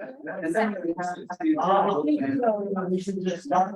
And then we should just start.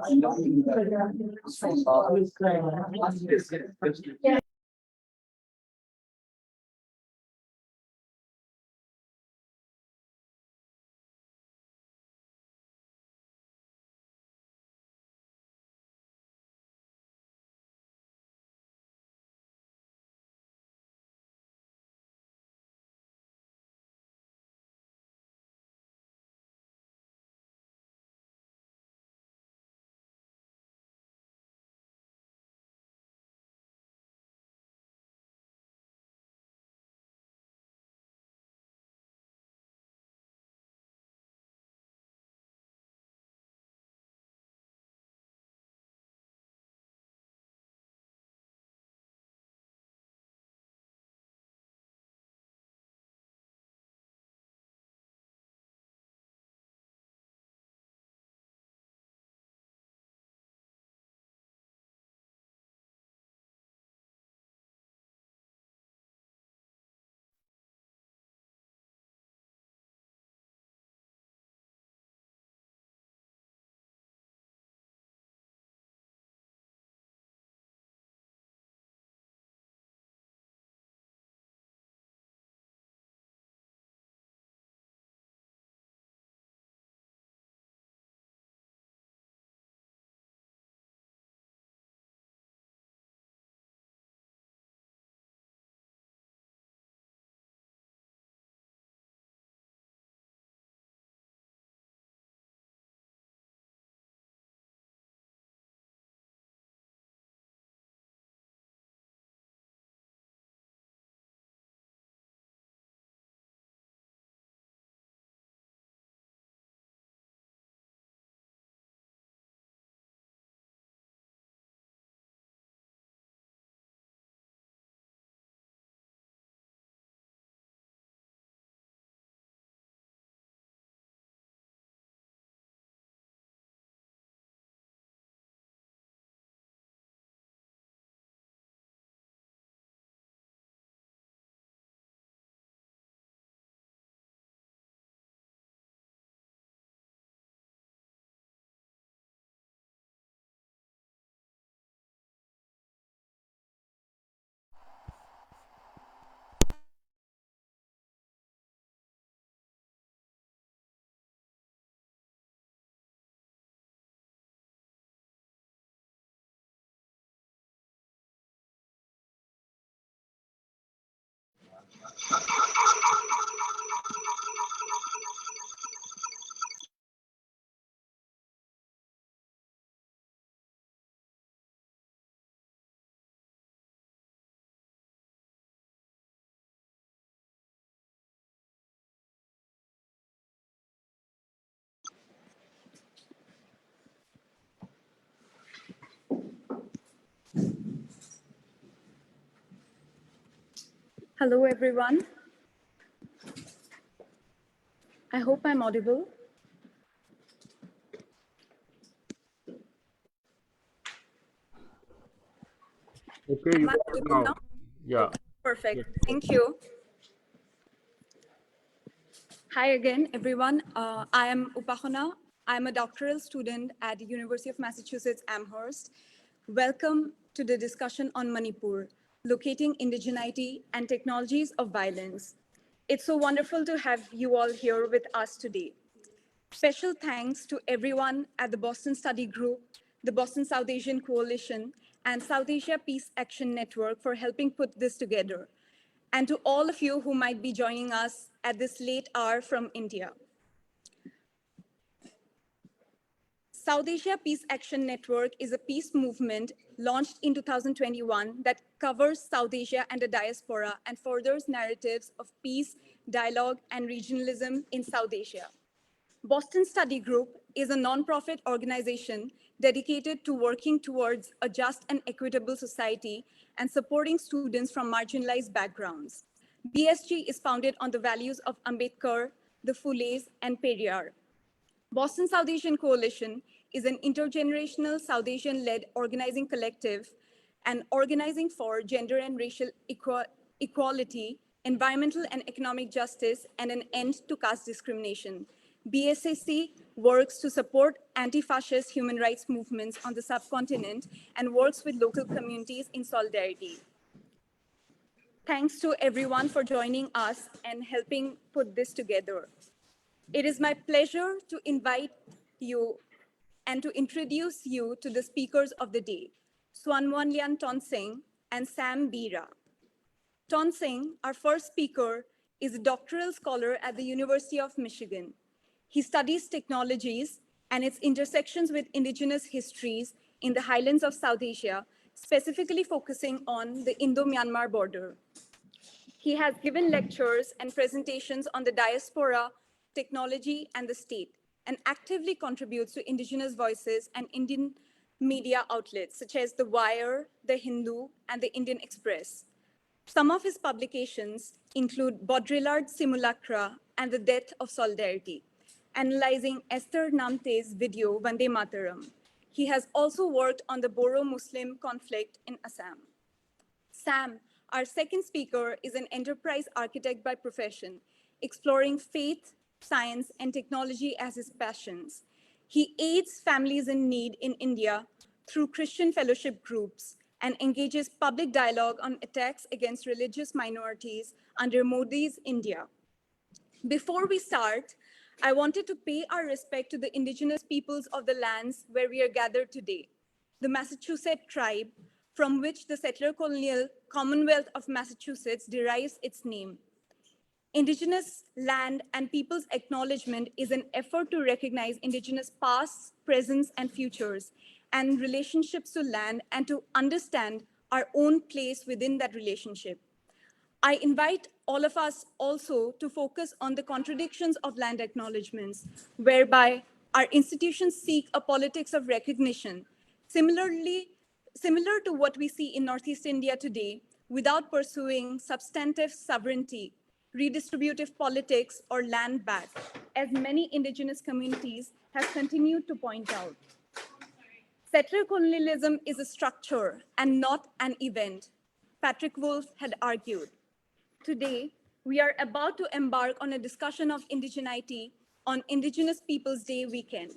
Hello, everyone. I hope I'm audible. Okay, Am you I are audible now. now? Yeah. Okay, perfect. Yes. Thank you. Hi again, everyone. I am Upahana. I'm a doctoral student at the University of Massachusetts Amherst. Welcome to the discussion on Manipur, locating indigeneity and technologies of violence. It's so wonderful to have you all here with us today. Special thanks to everyone at the Boston Study Group, the Boston South Asian Coalition, and South Asia Peace Action Network for helping put this together, and to all of you who might be joining us at this late hour from India. South Asia Peace Action Network is a peace movement launched in 2021 that covers South Asia and the diaspora and furthers narratives of peace, dialogue, and regionalism in South Asia. Boston Study Group is a nonprofit organization dedicated to working towards a just and equitable society and supporting students from marginalized backgrounds. BSG is founded on the values of Ambedkar, the Phules, and Periyar. Boston South Asian Coalition is an intergenerational South Asian-led organizing collective and organizing for gender and racial equality, environmental and economic justice, and an end to caste discrimination. BSAC works to support anti-fascist human rights movements on the subcontinent and works with local communities in solidarity. Thanks to everyone for joining us and helping put this together. It is my pleasure to invite you and to introduce you to the speakers of the day, Swanwanlian Tonsing and Sam Bira. Tonsing, our first speaker, is a doctoral scholar at the University of Michigan. He studies technologies and its intersections with indigenous histories in the highlands of South Asia, specifically focusing on the Indo-Myanmar border. He has given lectures and presentations on the diaspora, technology, and the state, and actively contributes to indigenous voices and Indian media outlets such as The Wire, The Hindu, and The Indian Express. Some of his publications include Baudrillard Simulacra and The Death of Solidarity, analyzing Esther Namte's video Vande Mataram. He has also worked on the Boro-Muslim conflict in Assam. Sam, our second speaker, is an enterprise architect by profession, exploring faith, science, and technology as his passions. He aids families in need in India through Christian fellowship groups and engages public dialogue on attacks against religious minorities under Modi's India. Before we start, I wanted to pay our respect to the indigenous peoples of the lands where we are gathered today, the Massachusetts tribe, from which the settler colonial Commonwealth of Massachusetts derives its name. Indigenous land and people's acknowledgement is an effort to recognize indigenous pasts, presents, and futures, and relationships to land, and to understand our own place within that relationship. I invite all of us also to focus on the contradictions of land acknowledgements, whereby our institutions seek a politics of recognition, similar to what we see in Northeast India today, without pursuing substantive sovereignty, redistributive politics, or land back, as many indigenous communities have continued to point out. Settler colonialism is a structure and not an event, Patrick Wolf had argued. Today, we are about to embark on a discussion of indigeneity on Indigenous Peoples' Day weekend.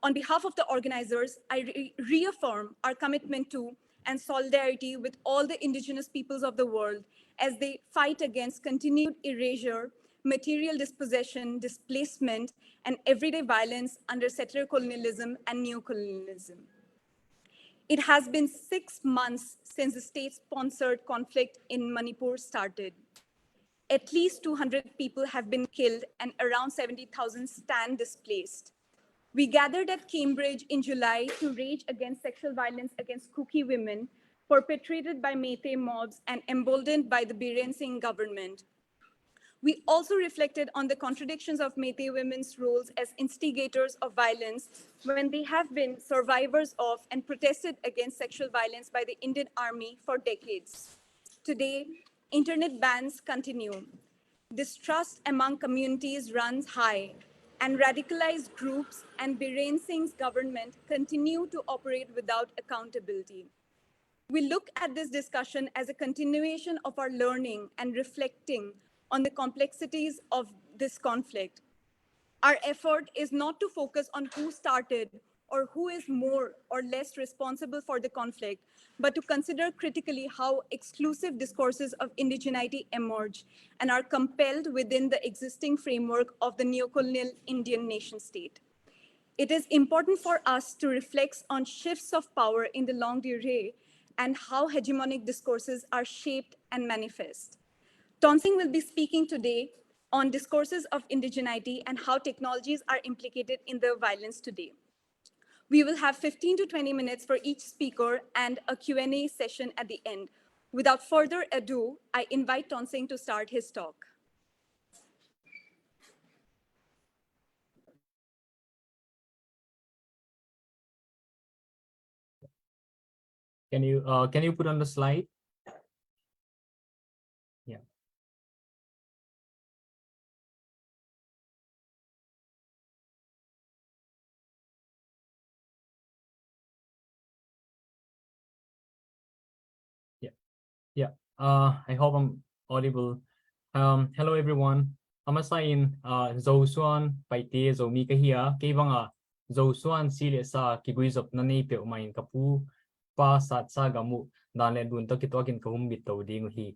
On behalf of the organizers, I reaffirm our commitment to and solidarity with all the indigenous peoples of the world as they fight against continued erasure, material dispossession, displacement, and everyday violence under settler colonialism and neocolonialism. It has been 6 months since the state-sponsored conflict in Manipur started. At least 200 people have been killed and around 70,000 stand displaced. We gathered at Cambridge in July to rage against sexual violence against Kuki women perpetrated by Meitei mobs and emboldened by the Biren Singh government. We also reflected on the contradictions of Meitei women's roles as instigators of violence when they have been survivors of and protested against sexual violence by the Indian Army for decades. Today, internet bans continue. Distrust among communities runs high, and radicalized groups and Biren Singh's government continue to operate without accountability. We look at this discussion as a continuation of our learning and reflecting on the complexities of this conflict. Our effort is not to focus on who started or who is more or less responsible for the conflict, but to consider critically how exclusive discourses of indigeneity emerge and are compelled within the existing framework of the neocolonial Indian nation state. It is important for us to reflect on shifts of power in the longue durée and how hegemonic discourses are shaped and manifest. Tonsing will be speaking today on discourses of indigeneity and how technologies are implicated in the violence today. We will have 15 to 20 minutes for each speaker and a Q&A session at the end. Without further ado, I invite Tonsing to start his talk. Can you put on the slide? Yeah. Yeah. Yeah. I hope I'm audible. Hello everyone. amasain zosuan paite zomi kahia kebanga zosuan sile sa kiguizop na nepe umain kapu pa sat sa gamu dale dun to kitwakin kahumbit to ding hi.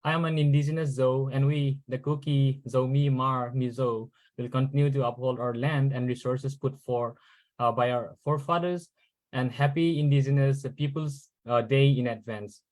I am an indigenous Zo, and we, the Kuki, Zomi, Mar, Mizo, will continue to uphold our land and resources put forth by our forefathers. And happy Indigenous Peoples Day in advance.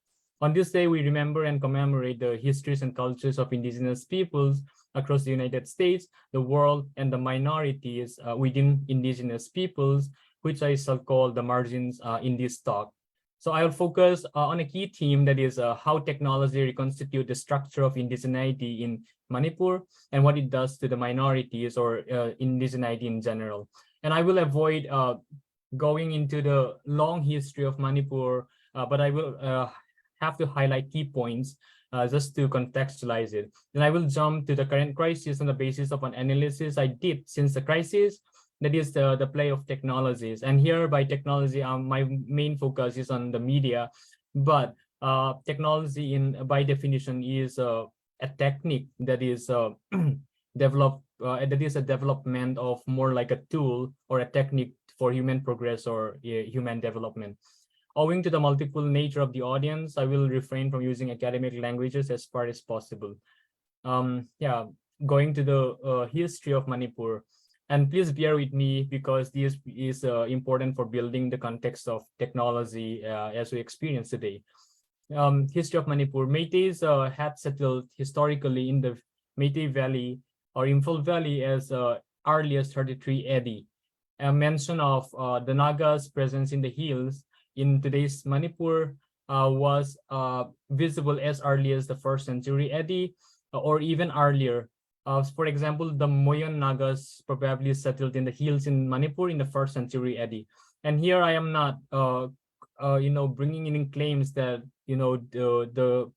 On this day, we remember and commemorate the histories and cultures of indigenous peoples across the United States, the world, and the minorities within indigenous peoples, which I shall call the margins in this talk. So I'll focus on a key theme, that is how technology reconstitute the structure of indigeneity in Manipur and what it does to the minorities or indigeneity in general. And I will avoid going into the long history of Manipur, but I will have to highlight key points just to contextualize it. Then I will jump to the current crisis on the basis of an analysis I did since the crisis, that is the play of technologies. And here by technology, my main focus is on the media, but technology by definition is a technique that is developed, that is a development of more like a tool or a technique for human progress or human development. Owing to the multiple nature of the audience, I will refrain from using academic languages as far as possible. Yeah, going to the history of Manipur. And please bear with me because this is important for building the context of technology as we experience today. History of Manipur. Métis had settled historically in the Métis Valley or Imphal Valley as early as 33 AD. A mention of the Nagas' presence in the hills in today's Manipur was visible as early as the 1st century AD or even earlier. For example, the Moyon Nagas probably settled in the hills in Manipur in the 1st century AD. And here I am not, bringing in claims that, the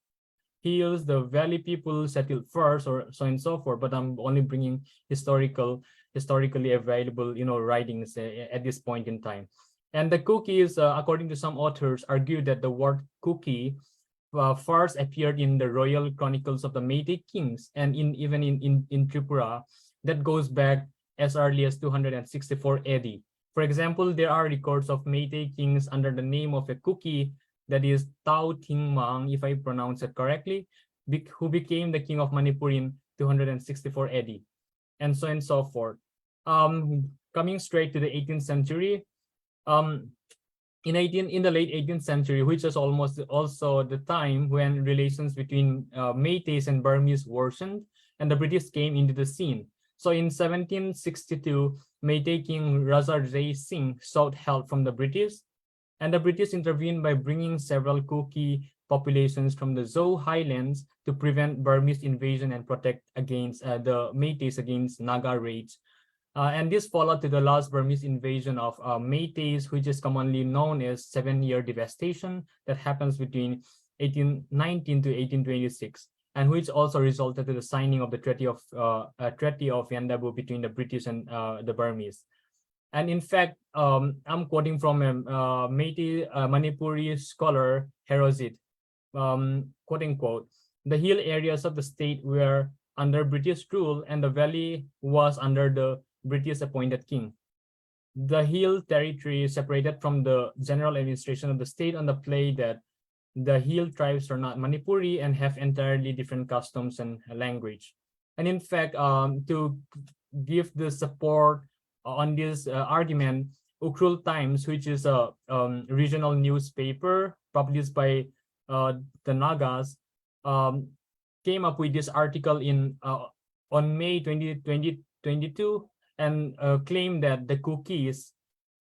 hills, the valley people settled first or so and so forth, but I'm only bringing historically available, writings at this point in time. And the cookies, according to some authors, argue that the word cookie first appeared in the royal chronicles of the Meitei kings, and even in Tripura, that goes back as early as 264 AD. For example, there are records of Meitei kings under the name of a cookie, that is Tao Ting Mang, if I pronounce it correctly, who became the king of Manipur in 264 AD, and so forth. Coming straight to the 18th century, in the late 18th century, which was almost also the time when relations between Métis and Burmese worsened, and the British came into the scene. So in 1762, Métis King Raja Jai Singh sought help from the British, and the British intervened by bringing several Kuki populations from the Zhou highlands to prevent Burmese invasion and protect against the Métis against Naga raids. And this followed to the last Burmese invasion of Métis, which is commonly known as 7-year devastation, that happens between 1819 to 1826, and which also resulted to the signing of the Treaty of Yandabu between the British and the Burmese. And in fact, I'm quoting from a Métis Manipuri scholar, Herozit, quote unquote, the hill areas of the state were under British rule and the valley was under the British appointed king. The hill territory separated from the general administration of the state on the play that the hill tribes are not Manipuri and have entirely different customs and language. And in fact, to give the support on this argument, Ukrul Times, which is a regional newspaper published by the Nagas, came up with this article on May 2022 and claimed that the Kukis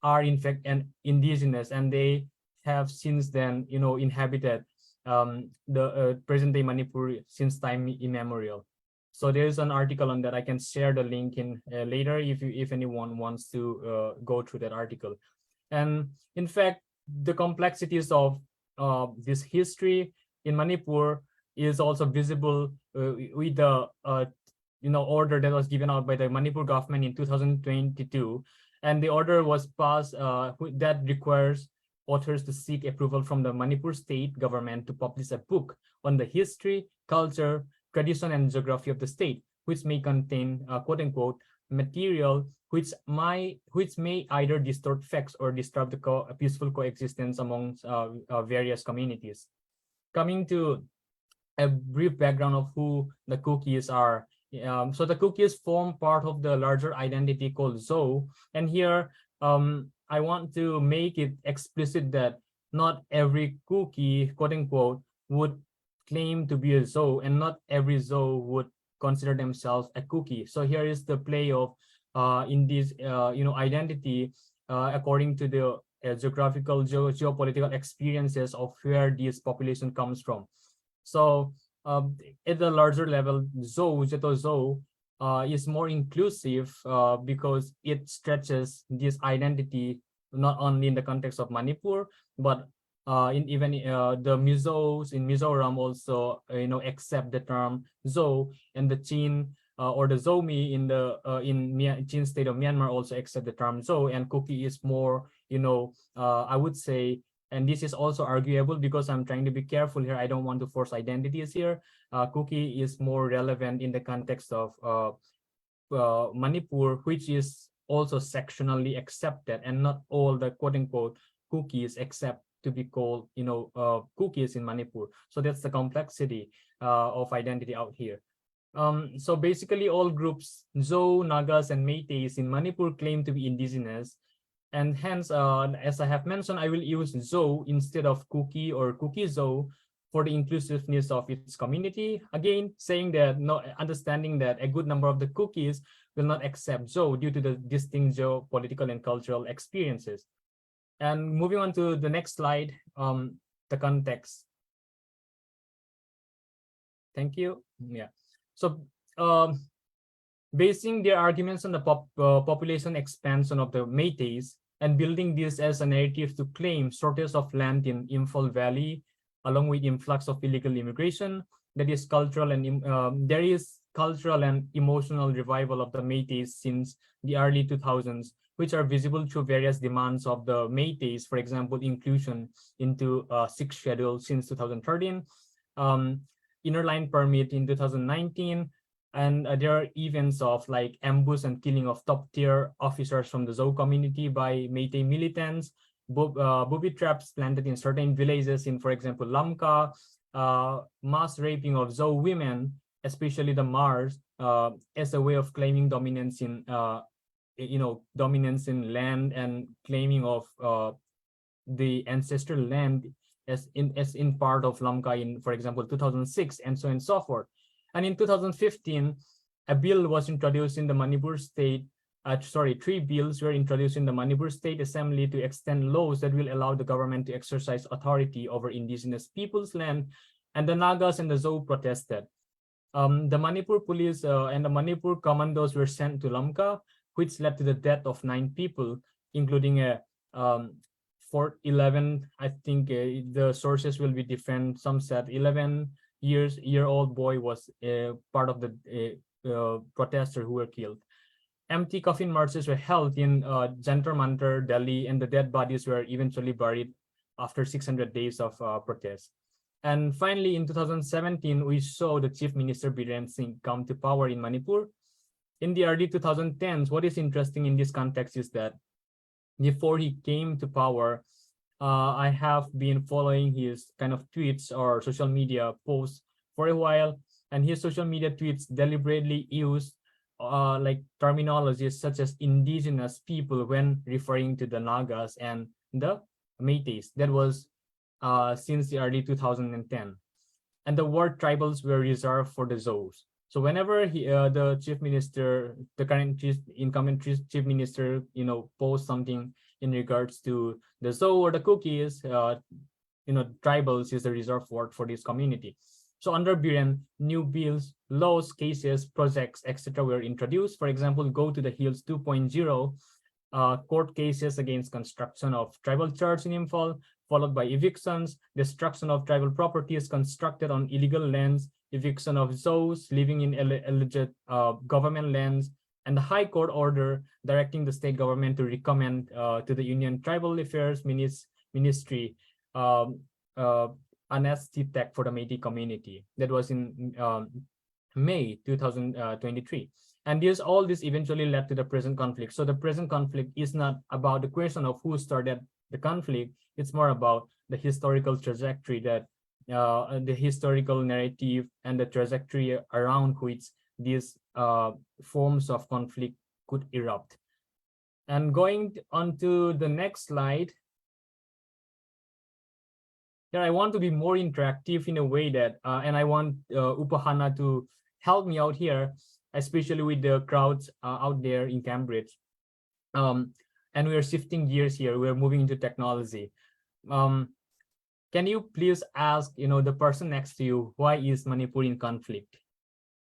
are in fact indigenous, and they have since then, inhabited the present-day Manipur since time immemorial. So there is an article on that. I can share the link in later if anyone wants to go through that article. And in fact, the complexities of this history in Manipur is also visible with the order that was given out by the Manipur government in 2022, and the order was passed that requires authors to seek approval from the Manipur state government to publish a book on the history, culture, tradition, and geography of the state, which may contain quote unquote material which may either distort facts or disrupt the peaceful coexistence among various communities. Coming to a brief background of who the cookies are. So the cookies form part of the larger identity called Zou, and here I want to make it explicit that not every cookie, quote unquote, would claim to be a Zou, and not every Zou would consider themselves a cookie. So here is the play of in this identity according to the geographical geopolitical experiences of where this population comes from. So at the larger level, Zou is more inclusive because it stretches this identity not only in the context of Manipur, but in even the Mizos in Mizoram also accept the term Zou, and the Chin or the Zomi in the Chin state of Myanmar also accept the term Zou, and cookie is more I would say, and this is also arguable because I'm trying to be careful here. I don't want to force identities here. Cookie is more relevant in the context of Manipur, which is also sectionally accepted, and not all the quote unquote cookies accept to be called cookies in Manipur. So that's the complexity of identity out here. So basically all groups, Zou, Nagas, and Métis in Manipur claim to be indigenous, and hence, as I have mentioned, I will use Zou instead of cookie or cookie Zou for the inclusiveness of its community. Again, saying that understanding that a good number of the cookies will not accept Zou due to the distinct geopolitical and cultural experiences. And moving on to the next slide, the context. Thank you. Yeah. So basing their arguments on the population expansion of the Métis and building this as a narrative to claim shortage of land in Imphal Valley, along with influx of illegal immigration, that is cultural and there is cultural and emotional revival of the Métis since the early 2000s, which are visible through various demands of the Métis, for example, inclusion into 6th schedule since 2013, inner line permit in 2019, and there are events of like ambush and killing of top-tier officers from the Zou community by Métis militants, booby traps planted in certain villages in, for example, Lamka, mass raping of Zou women, especially the Mars, as a way of claiming dominance in, dominance in land and claiming of the ancestral land as in part of Lamka in, for example, 2006, and so on and so forth. And in 2015, a bill was introduced in the Manipur state, 3 bills were introduced in the Manipur State Assembly to extend laws that will allow the government to exercise authority over indigenous people's land, and the Nagas and the Zou protested. The Manipur police and the Manipur commandos were sent to Lamka, which led to the death of 9 people, including a 11, I think the sources will be different. Some said 11-year-old boy was part of the protesters who were killed. Empty coffin marches were held in Jantar Mantar, Delhi, and the dead bodies were eventually buried after 600 days of protest. And finally, in 2017, we saw the Chief Minister Biren Singh come to power in Manipur. In the early 2010s, what is interesting in this context is that before he came to power, I have been following his kind of tweets or social media posts for a while, and his social media tweets deliberately use like terminologies such as indigenous people when referring to the Nagas and the Métis. That was since the early 2010. And the word tribals were reserved for the Zous. So whenever the chief minister, the current incumbent chief minister, posts something in regards to the Zou or the cookies, tribals is the reserved word for this community. So under Biren, new bills, laws, cases, projects, etc. were introduced. For example, Go to the Hills 2.0, court cases against construction of tribal church in Imphal, followed by evictions, destruction of tribal properties constructed on illegal lands, eviction of Zous living in alleged government lands, and the High Court order directing the state government to recommend to the Union Tribal Affairs Ministry amnesty tech for the Métis community. That was in May 2023. And all this eventually led to the present conflict. So the present conflict is not about the question of who started the conflict. It's more about the historical trajectory, that the historical narrative and the trajectory around which these forms of conflict could erupt. And going on to the next slide, here I want to be more interactive in a way that, and I want Upahana to help me out here, especially with the crowds out there in Cambridge. And we are shifting gears here. We're moving into technology. Can you please ask, the person next to you, why is Manipur in conflict?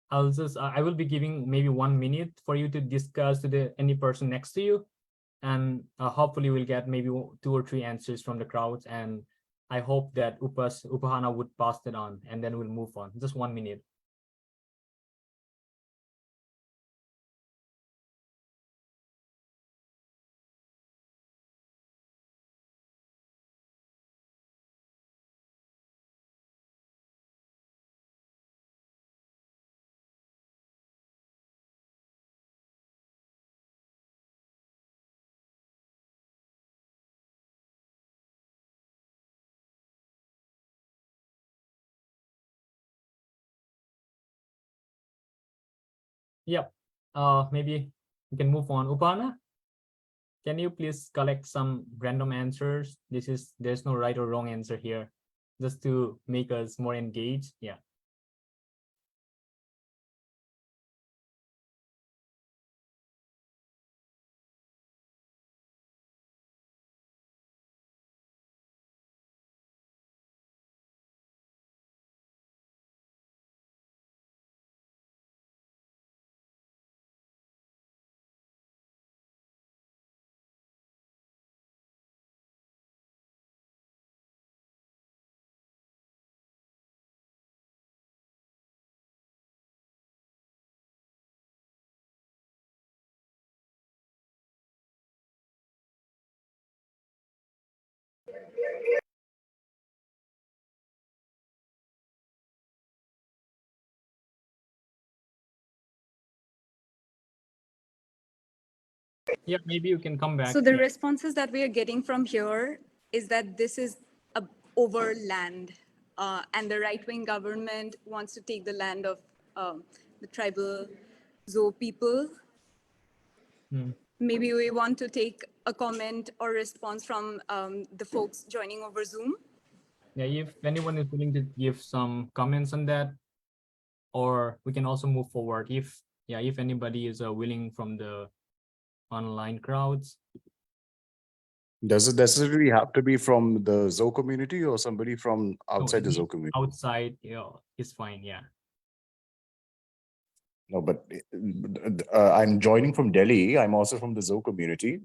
I will be giving maybe 1 minute for you to discuss to any person next to you, and hopefully we'll get maybe 2 or 3 answers from the crowds. And I hope that Upahana would pass it on, and then we'll move on. Just 1 minute. Yep. Maybe we can move on. Upahana, can you please collect some random answers? There's no right or wrong answer here, just to make us more engaged. Yeah. Yeah, maybe you can come back. So the responses that we are getting from here is that this is over land, and the right-wing government wants to take the land of the tribal Zo people. Maybe we want to take a comment or response from the folks joining over Zoom. Yeah, if anyone is willing to give some comments on that, or we can also move forward if anybody is willing from the online crowds. Does it necessarily have to be from the Zo community or somebody from outside the Zo community? Outside, is fine. Yeah. No, but I'm joining from Delhi. I'm also from the Zo community.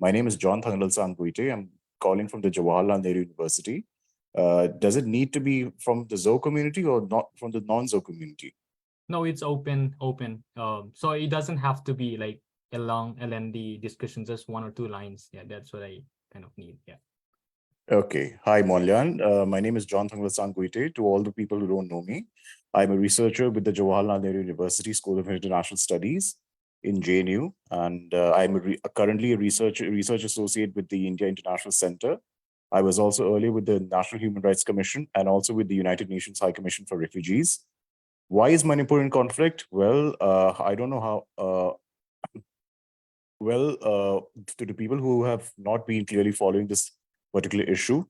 My name is John Thangal Sangwite. I'm calling from the Jawaharlal Nehru University. Does it need to be from the Zo community or not from the non-Zo community? No, it's open. So it doesn't have to be like a long LND discussion, just 1 or 2 lines. Yeah, that's what I kind of need. Yeah. Okay. Hi, Monlian. My name is John Thangal Sangwite. To all the people who don't know me, I'm a researcher with the Jawaharlal Nehru University School of International Studies in JNU, and I'm currently a research associate with the India International Center. I was also earlier with the National Human Rights Commission and also with the United Nations High Commission for Refugees. Why is Manipur in conflict? Well, I don't know how. To the people who have not been clearly following this particular issue,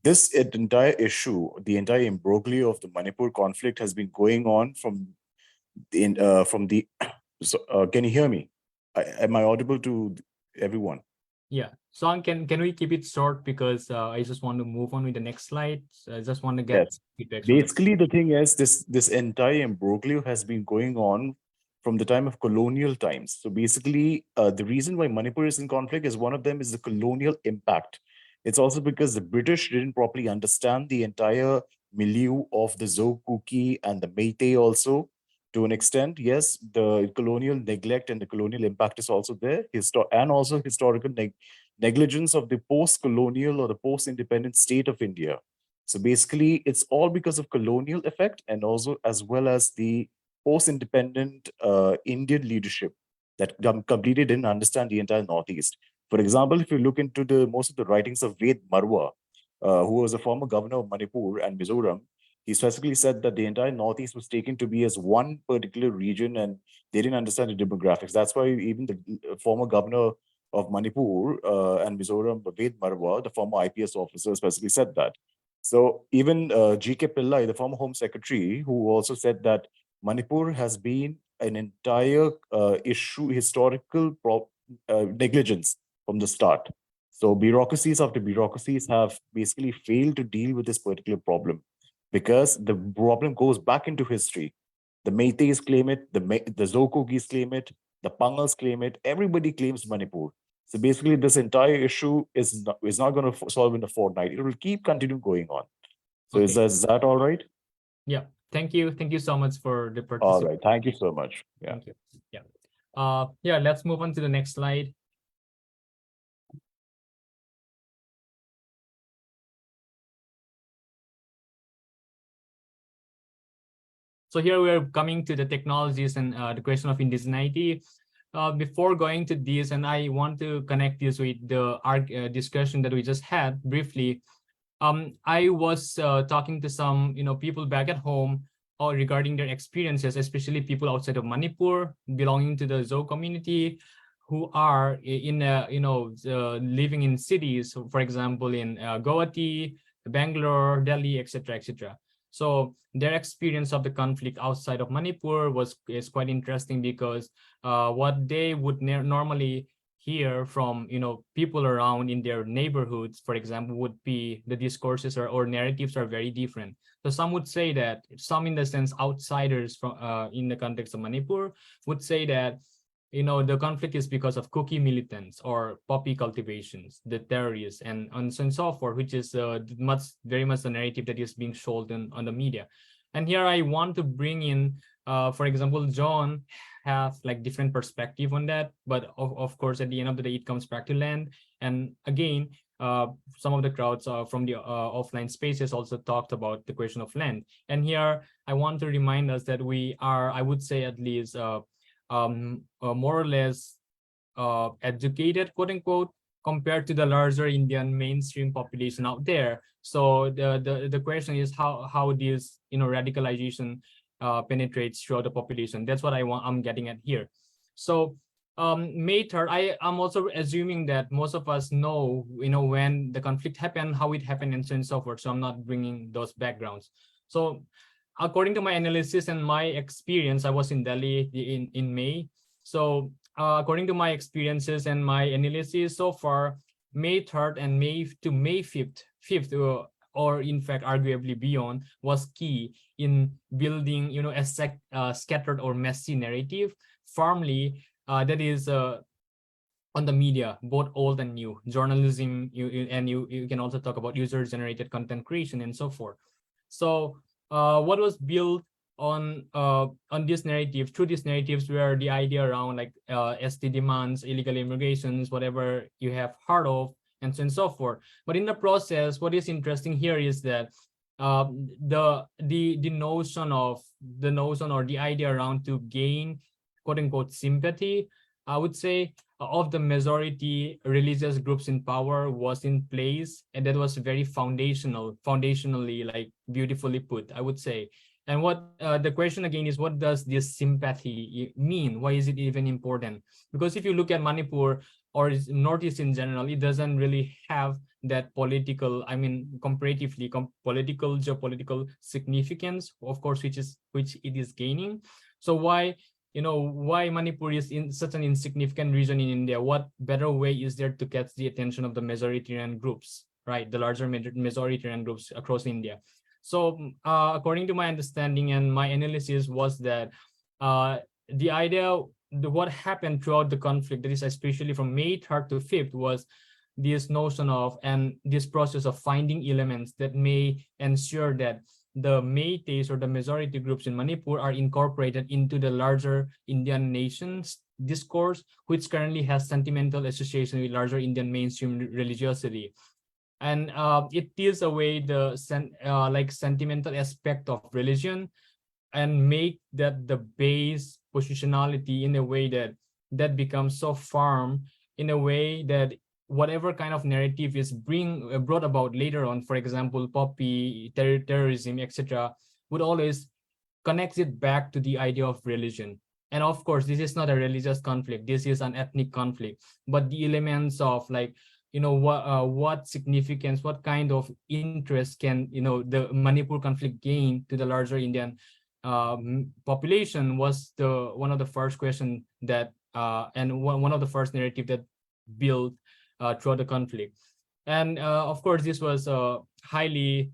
this entire issue, the entire imbroglio of the Manipur conflict has been going on from the. So, can you hear me? Am I audible to everyone? Yeah. So can we keep it short, because I just want to move on with the next slide. So I just want to get feedback. Basically, the thing is, this entire imbroglio has been going on from the time of colonial times. So basically, the reason why Manipur is in conflict is one of them is the colonial impact. It's also because the British didn't properly understand the entire milieu of the Zo Kuki and the Meitei also. To an extent, yes, the colonial neglect and the colonial impact is also there, and also historical negligence of the post-colonial or the post-independent state of India. So basically, it's all because of colonial effect and also as well as the post-independent Indian leadership that completely didn't understand the entire Northeast. For example, if you look into most of the writings of Ved Marwa, who was a former governor of Manipur and Mizoram, he specifically said that the entire Northeast was taken to be as one particular region, and they didn't understand the demographics. That's why even the former governor of Manipur and Mizoram, Ved Marwa, the former IPS officer, specifically said that. So even G.K. Pillai, the former Home Secretary, who also said that Manipur has been an entire historical negligence from the start. So bureaucracies after bureaucracies have basically failed to deal with this particular problem because the problem goes back into history. The Meiteis claim it, the Zokogis claim it, the Pangals claim it, everybody claims Manipur. So basically, this entire issue is not going to solve in a fortnight. It will keep continuing going on. So Okay. is that all right? Yeah. Thank you. Thank you so much for the All participation. right. Thank you so much. Yeah. Thank you. Yeah. Yeah, let's move on to the next slide. So here we're coming to the technologies and the question of indigeneity. Before going to this, and I want to connect this with the discussion that we just had briefly. I was talking to some people back at home regarding their experiences, especially people outside of Manipur belonging to the Zo community who are living in cities, so for example in Guwahati, Bangalore, Delhi, etc., etc. So their experience of the conflict outside of Manipur is quite interesting because what they would normally hear from people around in their neighborhoods, for example, would be the discourses or narratives are very different. So some would say that, some in the sense outsiders from in the context of Manipur would say that the conflict is because of cookie militants or poppy cultivations, the terrorists, and so and so forth, which is very much the narrative that is being sold on the media. And here I want to bring in, for example, John have like different perspective on that, but of course at the end of the day it comes back to land. And again, some of the crowds from the offline spaces also talked about the question of land. And here I want to remind us that we are, I would say at least more or less educated, quote unquote, compared to the larger Indian mainstream population out there. So the question is how this radicalization penetrates throughout the population. That's what I'm getting at here. So May 3rd, I am also assuming that most of us know when the conflict happened, how it happened, and so on and so forth. So I'm not bringing those backgrounds. So according to my analysis and my experience, I was in Delhi in May. So according to my experiences and my analysis so far, May 3rd and May 5th, or in fact arguably beyond, was key in building a scattered or messy narrative firmly that is on the media, both old and new, journalism, and you can also talk about user-generated content creation and so forth. So what was built on this narrative, through these narratives, where the idea around like ST demands, illegal immigrations, whatever you have heard of, and so on and so forth. But in the process, what is interesting here is that the notion or the idea around to gain quote unquote sympathy, I would say, of the majority religious groups in power was in place, and that was very foundationally like beautifully put, I would say. And what the question again is, what does this sympathy mean? Why is it even important? Because if you look at Manipur or Northeast in general, it doesn't really have that political, I mean, comparatively political, geopolitical significance, of course, which it is gaining. So why Manipur is in such an insignificant region in India? What better way is there to catch the attention of the majoritarian groups, right? The larger majoritarian groups across India. So according to my understanding and my analysis was that the idea, what happened throughout the conflict, that is especially from May 3rd to 5th, was this notion of, and this process of finding elements that may ensure that the Meiteis or the majority groups in Manipur are incorporated into the larger Indian nation's discourse, which currently has sentimental association with larger Indian mainstream religiosity. And it deals away the sentimental aspect of religion and make that the base positionality in a way that becomes so firm, in a way that whatever kind of narrative is brought about later on, for example, poppy, terrorism, etc., would always connect it back to the idea of religion. And of course, this is not a religious conflict, this is an ethnic conflict, but the elements of, like, what significance, what kind of interest can the Manipur conflict gain to the larger Indian population, was the one of the first question that and one of the first narrative that built throughout the conflict. And of course, this was highly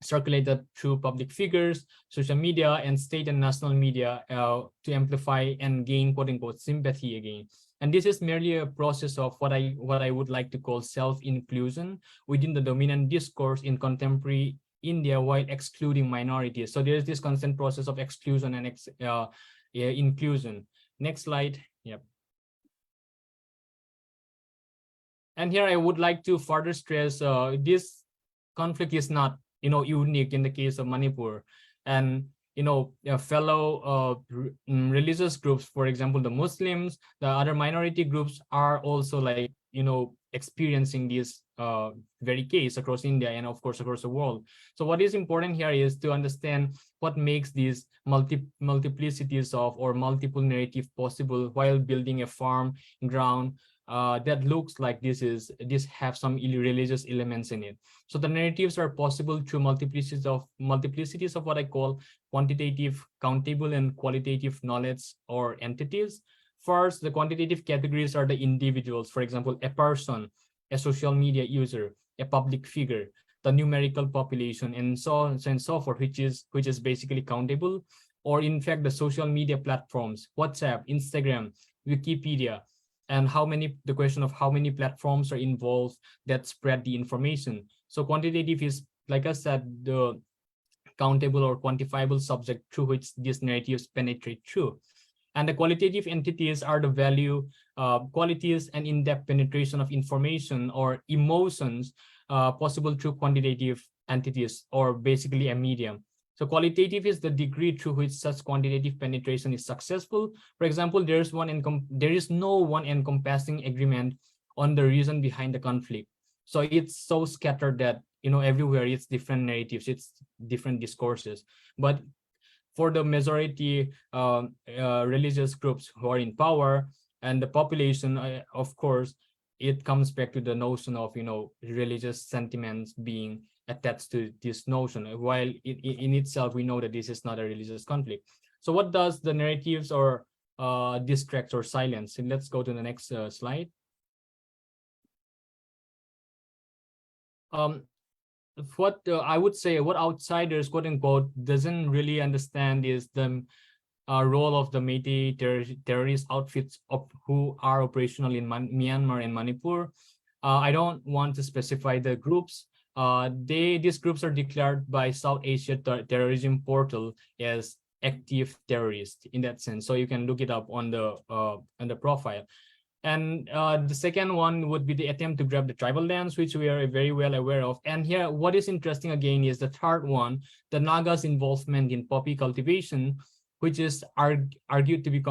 circulated through public figures, social media, and state and national media to amplify and gain quote unquote sympathy again. And this is merely a process of what I would like to call self-inclusion within the dominant discourse in contemporary India, while excluding minorities. So there's this constant process of exclusion and inclusion. Next slide. Yep. And here I would like to further stress this conflict is not unique in the case of Manipur. And fellow religious groups, for example, the Muslims, the other minority groups, are also like experiencing this very case across India and of course across the world. So what is important here is to understand what makes these multiplicities of or multiple narrative possible, while building a firm ground that looks like this have some religious elements in it. So the narratives are possible through multiplicities of what I call quantitative, countable, and qualitative knowledge or entities. First, the quantitative categories are the individuals, for example, a person, a social media user, a public figure, the numerical population, and so on and so forth, which is basically countable. Or in fact, the social media platforms, WhatsApp, Instagram, Wikipedia, and the question of how many platforms are involved that spread the information. So quantitative is, like I said, the countable or quantifiable subject through which these narratives penetrate through. And the qualitative entities are the value, qualities, and in-depth penetration of information or emotions possible through quantitative entities, or basically a medium. So qualitative is the degree through which such quantitative penetration is successful. For example, there is no one encompassing agreement on the reason behind the conflict. So it's so scattered that everywhere it's different narratives, it's different discourses. But for the majority religious groups who are in power and the population, of course, it comes back to the notion of religious sentiments being attached to this notion, while in itself we know that this is not a religious conflict. So what does the narratives or distract or silence? And let's go to the next slide. What I would say, what outsiders quote unquote doesn't really understand is the role of the Métis terrorist outfits who are operational in Myanmar and Manipur. I don't want to specify the groups. These groups are declared by South Asia Terrorism Portal as active terrorists in that sense. So you can look it up on the profile. And the second one would be the attempt to grab the tribal lands, which we are very well aware of. And here, what is interesting again is the third one, the Nagas' involvement in poppy cultivation, which is argued to be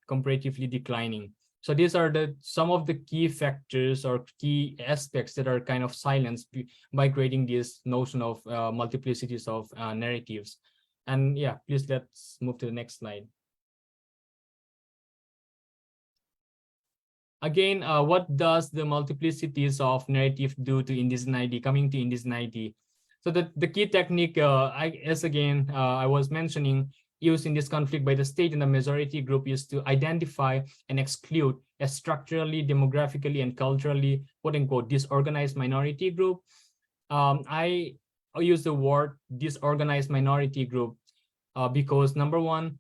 comparatively declining. So these are some of the key factors or key aspects that are kind of silenced by creating this notion of multiplicities of narratives. And yeah, please let's move to the next slide. Again, what does the multiplicities of narrative do to indigeneity, coming to indigeneity? So the key technique, I was mentioning, used in this conflict by the state and the majority group is to identify and exclude a structurally, demographically, and culturally, quote unquote, disorganized minority group. I use the word disorganized minority group because number one,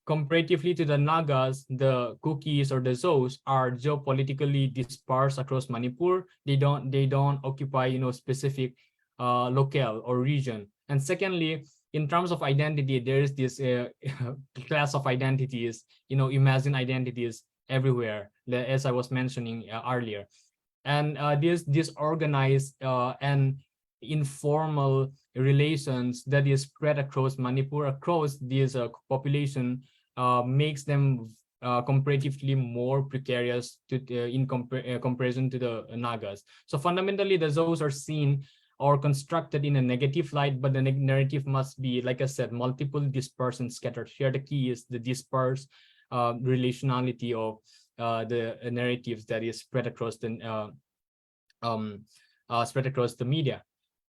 comparatively to the Nagas, the Kukis or the Zos are geopolitically dispersed across Manipur. They don't occupy specific locale or region. And secondly, in terms of identity, there is this class of identities, imagined identities everywhere, as I was mentioning earlier. And this disorganized and informal relations that is spread across Manipur, across this population, makes them comparatively more precarious in comparison to the Nagas. So fundamentally, the Zos are seen or constructed in a negative light, but the narrative must be, like I said, multiple, dispersed, and scattered. Here, the key is the dispersed relationality of the narratives that is spread across the media.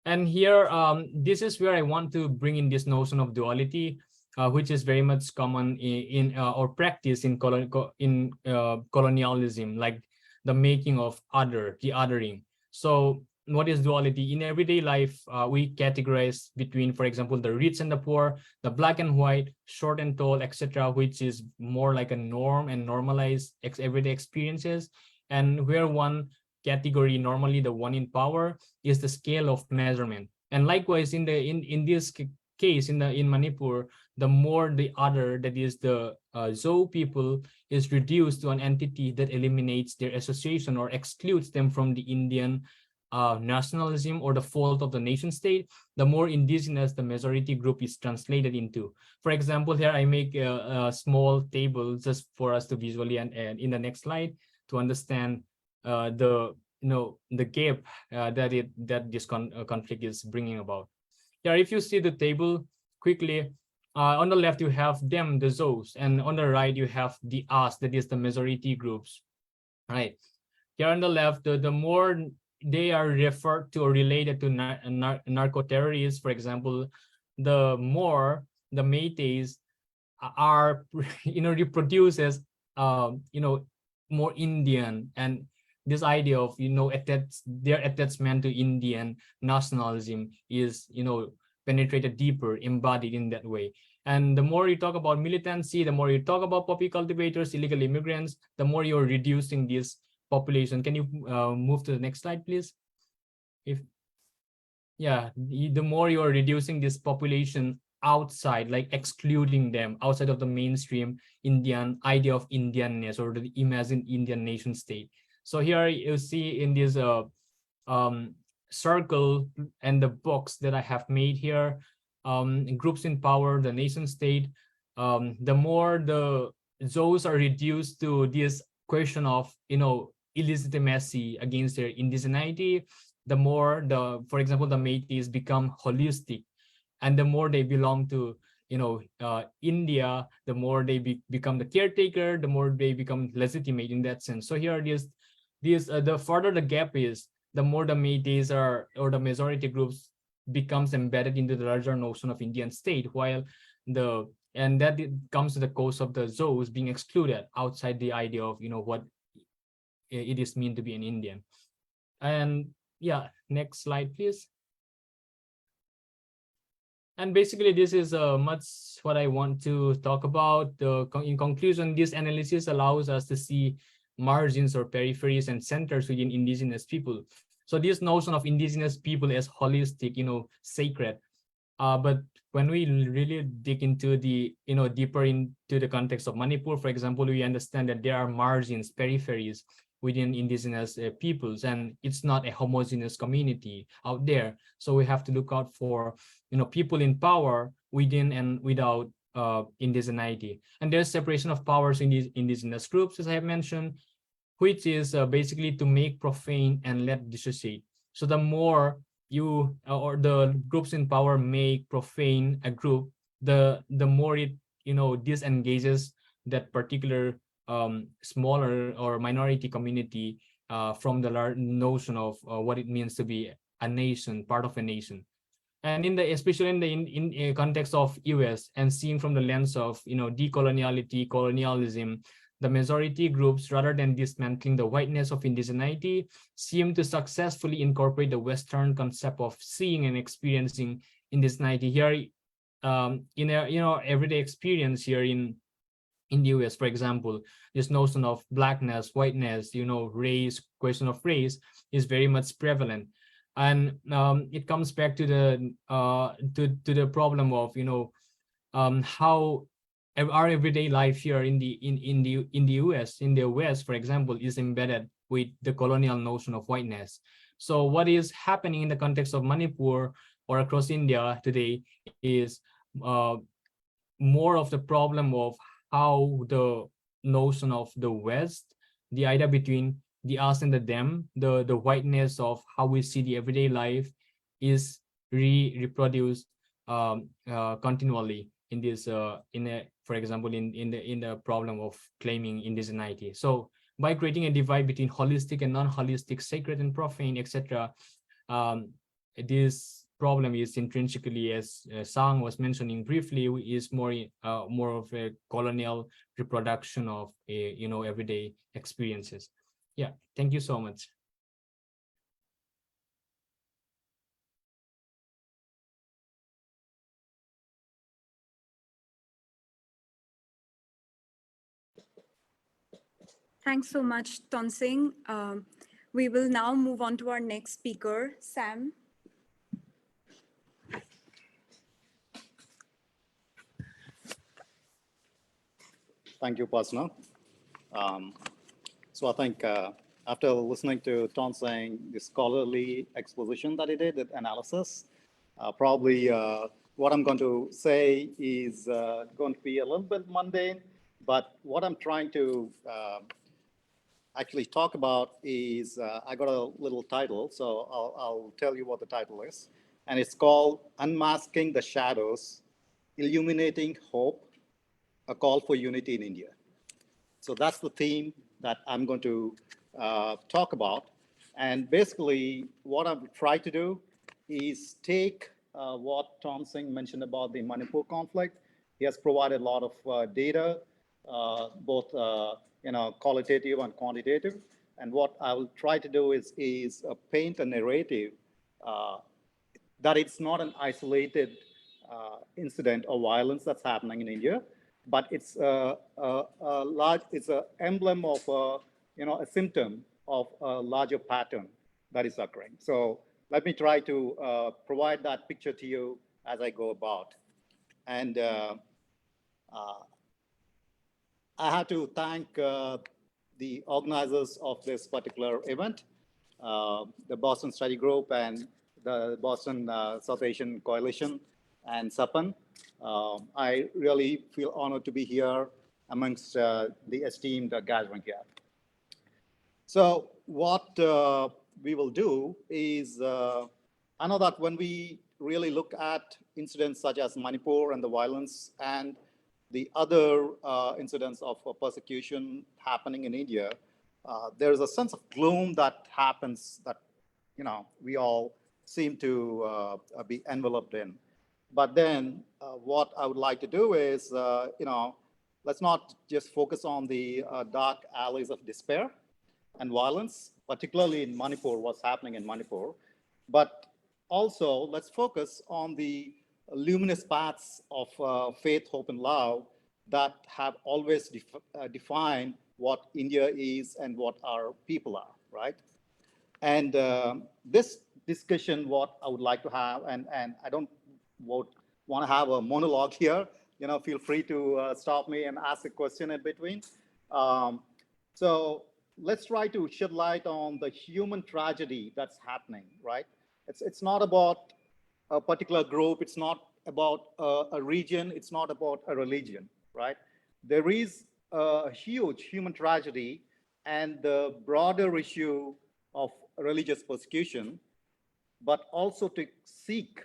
And here, this is where I want to bring in this notion of duality, which is very much common in or practice in colonialism, like the making of the othering. So what is duality? In everyday life, we categorize between, for example, the rich and the poor, the black and white, short and tall, etc., which is more like a norm and normalized everyday experiences. And where one category, normally the one in power, is the scale of measurement. And likewise, in this case, in Manipur, the more the other, that is the Zo people, is reduced to an entity that eliminates their association or excludes them from the Indian nationalism or the fault of the nation state, the more indigenous the majority group is translated into. For example, here I make a small table just for us to visually, and in the next slide, to understand the gap that this conflict is bringing about. Here, if you see the table quickly, on the left you have them, the Zos, and on the right you have the us, that is the majority groups. Right here on the left, the more they are referred to or related to narco-terrorists, for example, the more the Métis are reproduces more Indian, and this idea of their attachment to Indian nationalism is penetrated deeper, embodied in that way. And the more you talk about militancy, the more you talk about poppy cultivators, illegal immigrants, the more you're reducing this population. Can you move to the next slide, please? The more you're reducing this population outside, like excluding them outside of the mainstream Indian idea of Indianness or the imagined Indian nation state. So here you see in this circle and the box that I have made here, groups in power, the nation state, the more those are reduced to this question of illegitimacy against their indigeneity, the more for example, the Métis become holistic, and the more they belong to India, the more they become the caretaker, the more they become legitimate in that sense. So here the further the gap is, the more the Métis or the majority groups becomes embedded into the larger notion of Indian state, while that it comes to the cost of the Zos being excluded outside the idea of what it is mean to be an Indian. And yeah, next slide, please. And basically, this is much what I want to talk about. In conclusion, this analysis allows us to see margins or peripheries and centers within indigenous people. So this notion of indigenous people as holistic, sacred. But when we really dig into the, deeper into the context of Manipur, for example, we understand that there are margins, peripheries within indigenous peoples, and it's not a homogeneous community out there. So we have to look out for, people in power within and without indigeneity. And there's separation of powers in these indigenous groups, as I have mentioned, which is basically to make profane and let dissociate. So the more you or the groups in power make profane a group, the more it disengages that particular smaller or minority community from the large notion of what it means to be a nation, part of a nation. And especially in the context of US, and seeing from the lens of decoloniality, colonialism, the majority groups, rather than dismantling the whiteness of indigeneity, seem to successfully incorporate the Western concept of seeing and experiencing indigeneity here in a everyday experience here in the US. For example, this notion of blackness, whiteness, race, question of race is very much prevalent. And it comes back to the problem of how our everyday life here in the US, in the West, for example, is embedded with the colonial notion of whiteness. So what is happening in the context of Manipur or across India today is more of the problem of how the notion of the West, the idea between the us and the them, the whiteness of how we see the everyday life is reproduced continually in this for example in the problem of claiming indigeneity. So by creating a divide between holistic and non-holistic, sacred and profane, etc., this problem is intrinsically, as Sang was mentioning briefly, is more of a colonial reproduction of everyday experiences. Yeah, thank you so much. Thanks so much, Tonsing. We will now move on to our next speaker, Sam. Thank you, Pasna. So I think after listening to Tonsing, the scholarly exposition that he did, the analysis, probably what I'm going to say is going to be a little bit mundane, but what I'm trying to actually talk about is, I got a little title, so I'll tell you what the title is. And it's called Unmasking the Shadows, Illuminating Hope, a Call for Unity in India. So that's the theme that I'm going to talk about. And basically, what I've tried to do is take what Tonsing mentioned about the Manipur conflict. He has provided a lot of data, both qualitative and quantitative. And what I will try to do is paint a narrative that it's not an isolated incident or violence that's happening in India, but it's a large, it's an emblem of a symptom of a larger pattern that is occurring. So let me try to provide that picture to you as I go about. And I have to thank the organizers of this particular event, the Boston Study Group and the Boston South Asian Coalition and SAPAN. I really feel honored to be here amongst the esteemed gathering here. So what we will do is, I know that when we really look at incidents such as Manipur and the violence and the other incidents of persecution happening in India, there's a sense of gloom that happens that, we all seem to be enveloped in. But then what I would like to do is, let's not just focus on the dark alleys of despair and violence, particularly in Manipur, what's happening in Manipur, but also let's focus on the luminous paths of faith, hope, and love that have always defined what India is and what our people are, right? And this discussion, what I would like to have, and I don't want to have a monologue here, feel free to stop me and ask a question in between. So let's try to shed light on the human tragedy that's happening, right? It's not about a particular group. It's not about a region. It's not about a religion, right? There is a huge human tragedy and the broader issue of religious persecution, but also to seek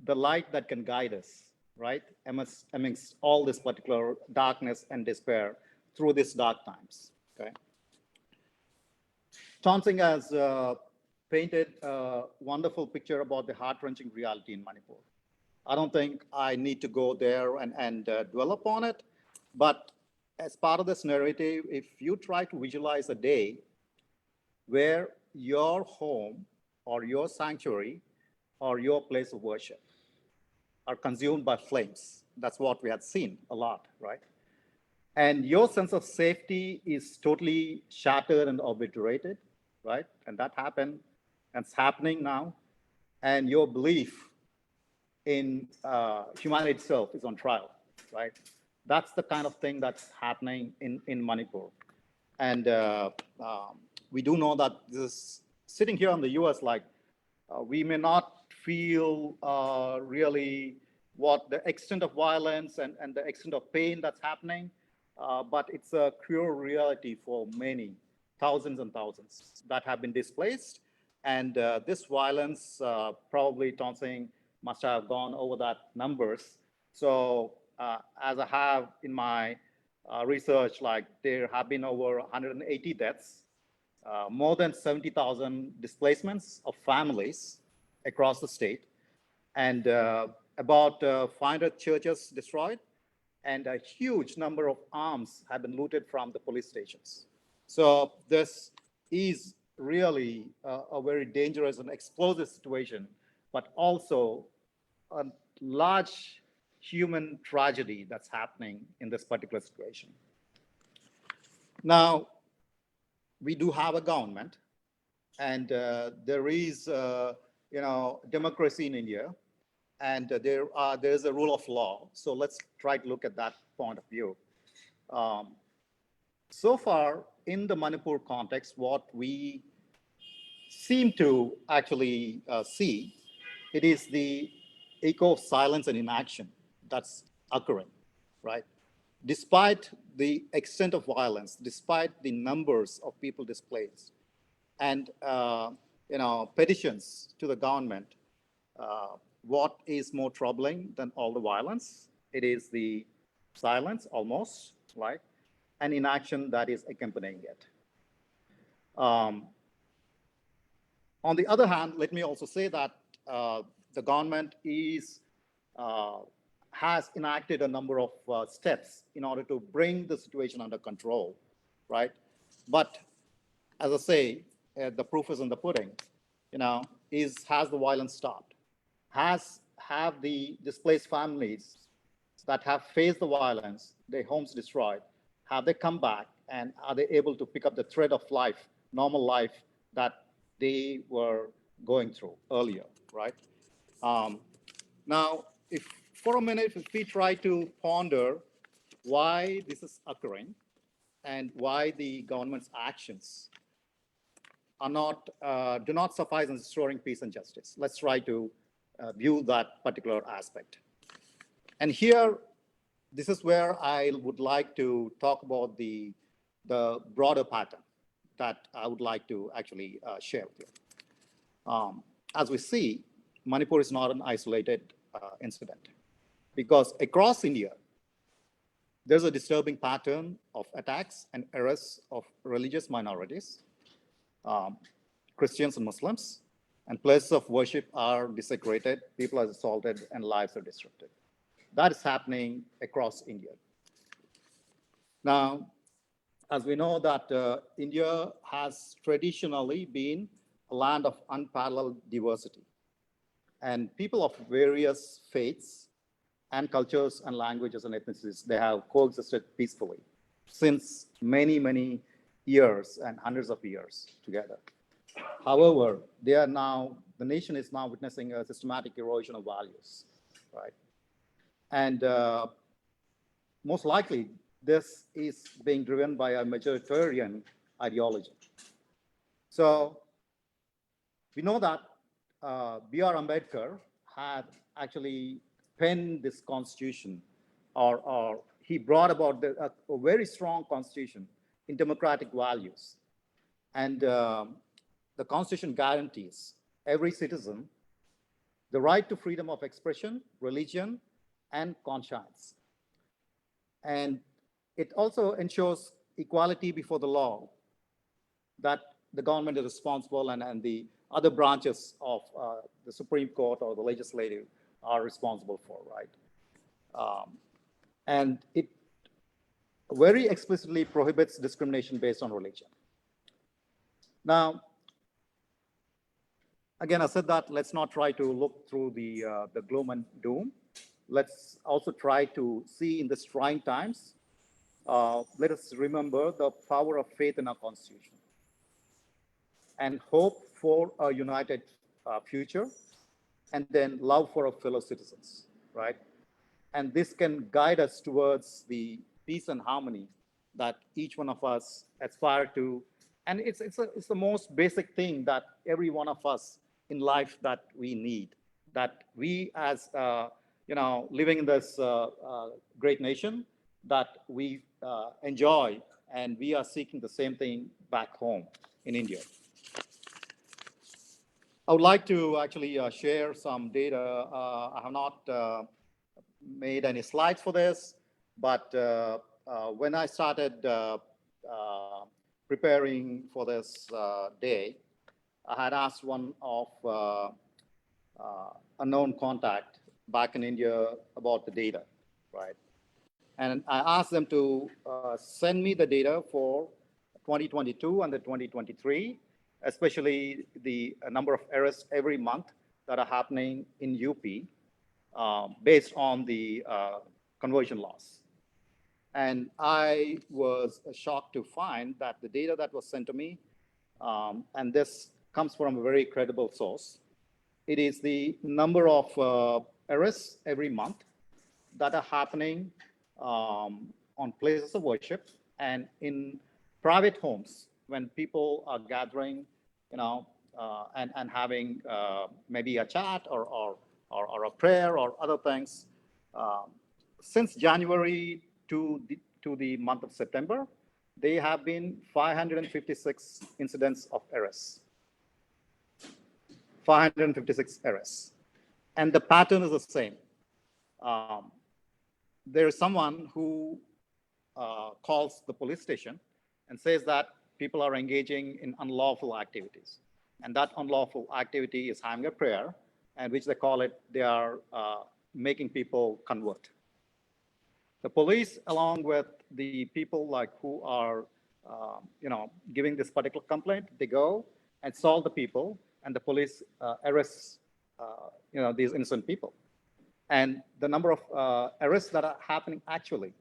the light that can guide us, right? Amongst all this particular darkness and despair through these dark times, okay? Tonsing has painted a wonderful picture about the heart-wrenching reality in Manipur. I don't think I need to go there and dwell upon it, but as part of this narrative, if you try to visualize a day where your home or your sanctuary or your place of worship are consumed by flames, that's what we had seen a lot, right? And your sense of safety is totally shattered and obliterated, right? And that happened, and it's happening now. And your belief in humanity itself is on trial, right? That's the kind of thing that's happening in Manipur. And we do know that this sitting here in the US, like we may not feel really what the extent of violence and the extent of pain that's happening, but it's a cruel reality for many, thousands and thousands that have been displaced. And this violence, probably Tonsing must have gone over that numbers. So as I have in my research, like there have been over 180 deaths, more than 70,000 displacements of families across the state, and about 500 churches destroyed, and a huge number of arms have been looted from the police stations. So this is really a very dangerous and explosive situation, but also a large human tragedy that's happening in this particular situation. Now, we do have a government, and there is, democracy in India, and there's a rule of law. So let's try to look at that point of view. So far, in the Manipur context, what we seem to actually see, it is the echo of silence and inaction that's occurring, right? Despite the extent of violence, despite the numbers of people displaced, and petitions to the government, what is more troubling than all the violence? It is the silence, almost, right, and inaction that is accompanying it. On the other hand, let me also say that the government has enacted a number of steps in order to bring the situation under control, right? But as I say, the proof is in the pudding. Has the violence stopped? Have the displaced families that have faced the violence, their homes destroyed, have they come back, and are they able to pick up the thread of life, normal life that they were going through earlier, right? Now, if for a minute, if we try to ponder why this is occurring and why the government's actions do not suffice in restoring peace and justice, let's try to view that particular aspect. And here, this is where I would like to talk about the broader pattern that I would like to actually share with you. As we see, Manipur is not an isolated incident, because across India, there's a disturbing pattern of attacks and arrests of religious minorities, Christians and Muslims, and places of worship are desecrated, people are assaulted, and lives are disrupted. That is happening across India. Now, as we know that India has traditionally been a land of unparalleled diversity, and people of various faiths and cultures and languages and ethnicities, they have coexisted peacefully since many, many years and hundreds of years together. However, the nation is now witnessing a systematic erosion of values, right? And most likely, this is being driven by a majoritarian ideology. So we know that B.R. Ambedkar had actually penned this constitution, or he brought about a very strong constitution in democratic values. And the constitution guarantees every citizen the right to freedom of expression, religion, and conscience. And it also ensures equality before the law, that the government is responsible, and the other branches of the Supreme Court or the legislative are responsible for, right? And it very explicitly prohibits discrimination based on religion. Now, again, I said that let's not try to look through the gloom and doom. Let's also try to see in these trying times, let us remember the power of faith in our Constitution and hope for a united future, and then love for our fellow citizens, right? And this can guide us towards the peace and harmony that each one of us aspire to And it's the most basic thing that every one of us in life that we need, that we as, living in this great nation, that we enjoy, and we are seeking the same thing back home in India. I would like to actually share some data. I have not made any slides for this, but when I started preparing for this day, I had asked one of a known contact back in India about the data, right? And I asked them to send me the data for 2022 and the 2023, especially the number of arrests every month that are happening in UP based on the conversion laws. And I was shocked to find that the data that was sent to me, and this comes from a very credible source, it is the number of arrests every month that are happening on places of worship and in private homes when people are gathering, and having maybe a chat or a prayer or other things. Since January to the month of September, there have been 556 incidents of arrests. 556 arrests. And the pattern is the same. There is someone who calls the police station and says that people are engaging in unlawful activities. And that unlawful activity is having a prayer, and which they call it, they are making people convert. The police, along with the people like who are, giving this particular complaint, they go and solve the people, and the police arrests, these innocent people. And the number of arrests that are happening actually,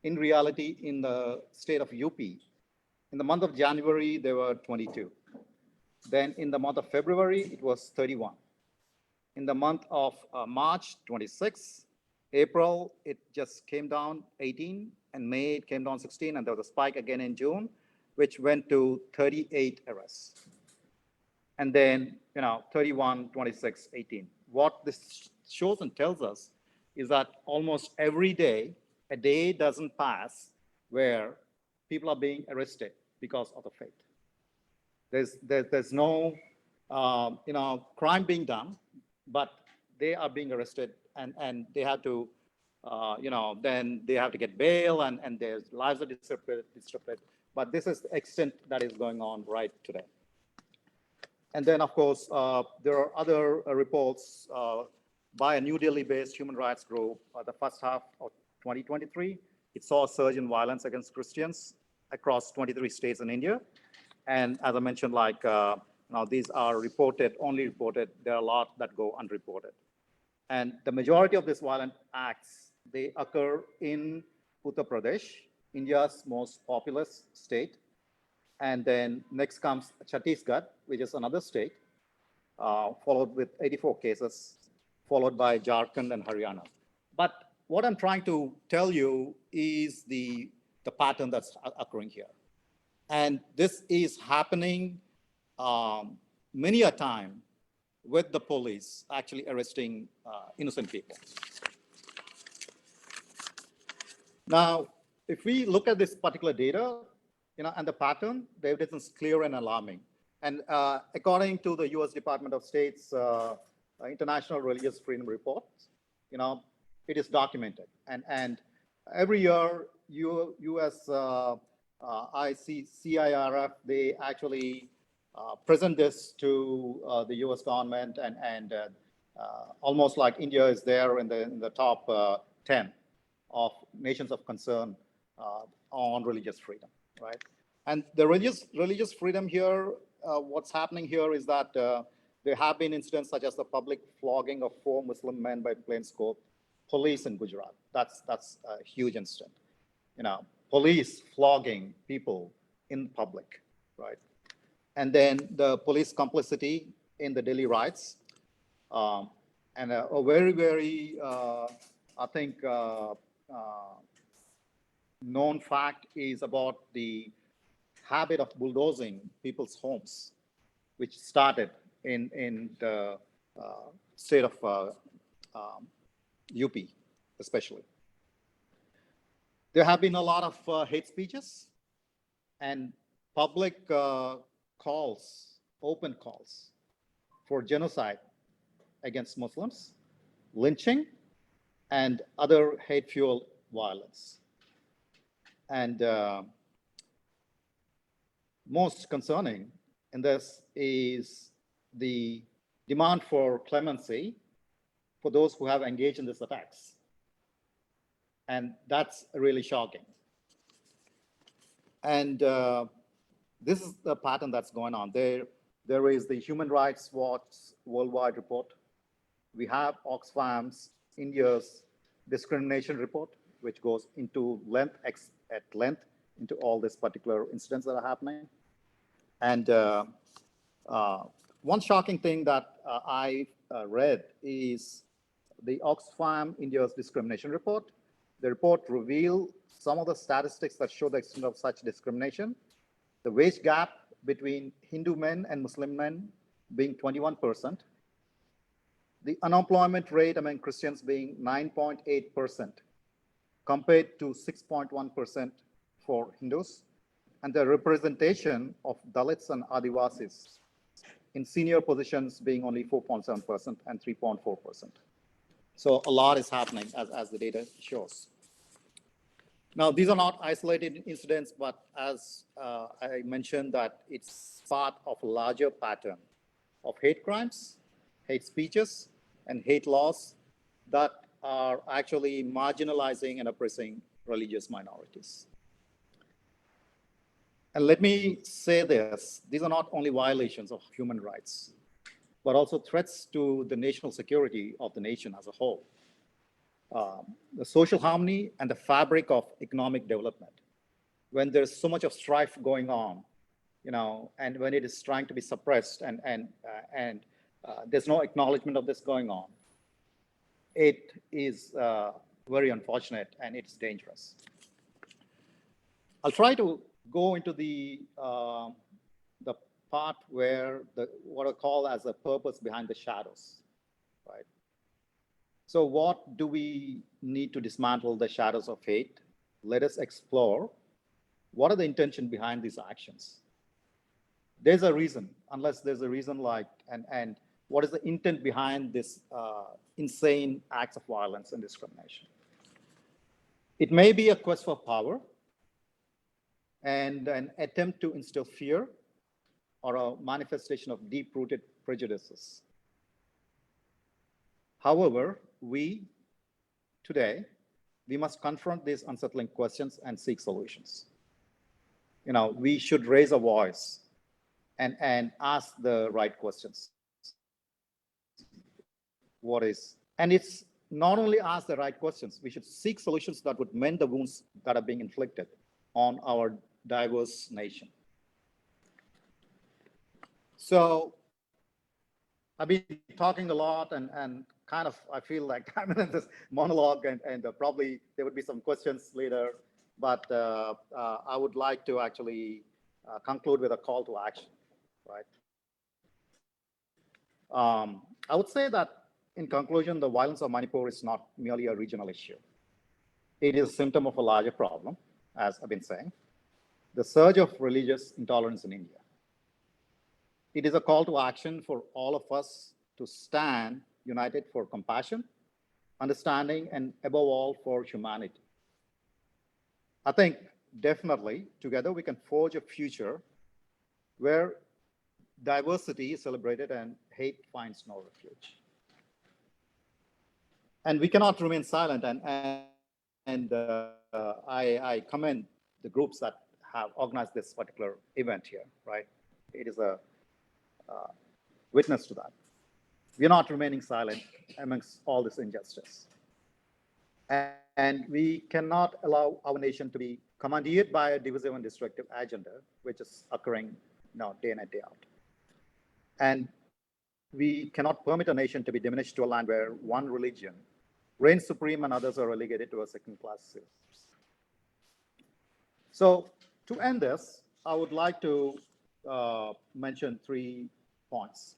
in reality, in the state of UP, in the month of January, there were 22. Then in the month of February, it was 31. In the month of March, 26. April, it just came down 18, and May, it came down 16, and there was a spike again in June, which went to 38 arrests. And then, 31, 26, 18. What this shows and tells us is that almost every day, a day doesn't pass where people are being arrested because of the faith. There's no, crime being done, but they are being arrested, and they have to, then they have to get bail, and their lives are disrupted. But this is the extent that is going on right today. And then, of course, there are other reports by a New Delhi-based human rights group. The first half of 2023, it saw a surge in violence against Christians across 23 states in India. And as I mentioned, now these are only reported. There are a lot that go unreported. And the majority of these violent acts, they occur in Uttar Pradesh, India's most populous state. And then next comes Chhattisgarh, which is another state, followed with 84 cases, followed by Jharkhand and Haryana. But what I'm trying to tell you is the pattern that's occurring here. And this is happening many a time with the police actually arresting innocent people. Now, if we look at this particular data, and the pattern, the evidence is clear and alarming. And according to the US Department of State's International Religious Freedom Report, it is documented. And every year, US CIRF, they actually present this to the US government, and almost like India is there in the top 10 of nations of concern on religious freedom, right? And the religious freedom here, what's happening here is that there have been incidents such as the public flogging of 4 Muslim men by plainclothes police in Gujarat. That's a huge incident. Police flogging people in public, right? And then the police complicity in the Delhi riots. And a very, very, I think, known fact is about the habit of bulldozing people's homes, which started in the state of UP, especially. There have been a lot of hate speeches and public calls, open calls for genocide against Muslims, lynching, and other hate-fueled violence. And most concerning in this is the demand for clemency for those who have engaged in these attacks. And that's really shocking. And this is the pattern that's going on. There is the Human Rights Watch Worldwide Report. We have Oxfam's India's discrimination report, which goes into at length into all these particular incidents that are happening. And one shocking thing that I read is the Oxfam India's discrimination report. The report revealed some of the statistics that show the extent of such discrimination. The wage gap between Hindu men and Muslim men being 21%. The unemployment rate among Christians being 9.8% compared to 6.1% for Hindus. And the representation of Dalits and Adivasis in senior positions being only 4.7% and 3.4%. So a lot is happening as the data shows. Now, these are not isolated incidents, but as I mentioned, that it's part of a larger pattern of hate crimes, hate speeches, and hate laws that are actually marginalizing and oppressing religious minorities. And let me say this, these are not only violations of human rights, but also threats to the national security of the nation as a whole. The social harmony and the fabric of economic development. When there's so much of strife going on, and when it is trying to be suppressed and there's no acknowledgement of this going on, it is very unfortunate and it's dangerous. I'll try to go into the part where what I call as a purpose behind the shadows, right? So what do we need to dismantle the shadows of hate? Let us explore what are the intention behind these actions. There's a reason, unless there's a reason and what is the intent behind this insane acts of violence and discrimination? It may be a quest for power and an attempt to instill fear or a manifestation of deep-rooted prejudices. However, today, we must confront these unsettling questions and seek solutions. We should raise a voice and ask the right questions. And it's not only ask the right questions, we should seek solutions that would mend the wounds that are being inflicted on our diverse nation. So I've been talking a lot and kind of, I feel like I'm in this monologue and probably there would be some questions later, but I would like to actually conclude with a call to action, right? I would say that in conclusion, the violence of Manipur is not merely a regional issue. It is a symptom of a larger problem, as I've been saying, the surge of religious intolerance in India. It is a call to action for all of us to stand united for compassion, understanding, and above all, for humanity. I think definitely together we can forge a future where diversity is celebrated and hate finds no refuge. And we cannot remain silent, and I commend the groups that have organized this particular event here, right? It is a witness to that. We are not remaining silent amongst all this injustice. And we cannot allow our nation to be commandeered by a divisive and destructive agenda, which is occurring now day in and day out. And we cannot permit a nation to be diminished to a land where one religion reigns supreme and others are relegated to a second-class citizens. So to end this, I would like to mention 3 points.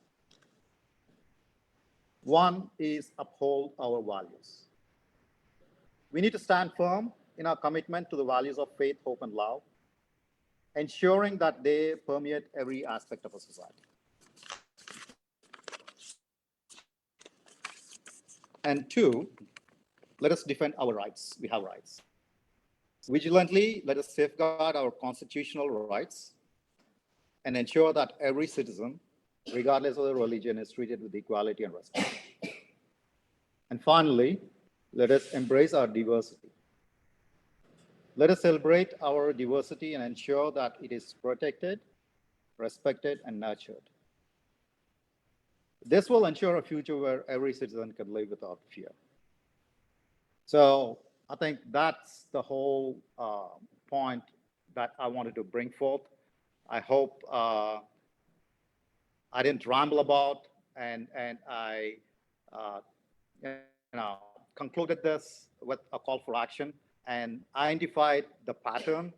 One is uphold our values. We need to stand firm in our commitment to the values of faith, hope, and love, ensuring that they permeate every aspect of our society. And 2, let us defend our rights. We have rights. Vigilantly, let us safeguard our constitutional rights and ensure that every citizen, regardless of their religion, is treated with equality and respect. And finally, let us embrace our diversity. Let us celebrate our diversity and ensure that it is protected, respected, and nurtured. This will ensure a future where every citizen can live without fear. So I think that's the whole point that I wanted to bring forth. I hope I didn't ramble about, and I concluded this with a call for action and identified the pattern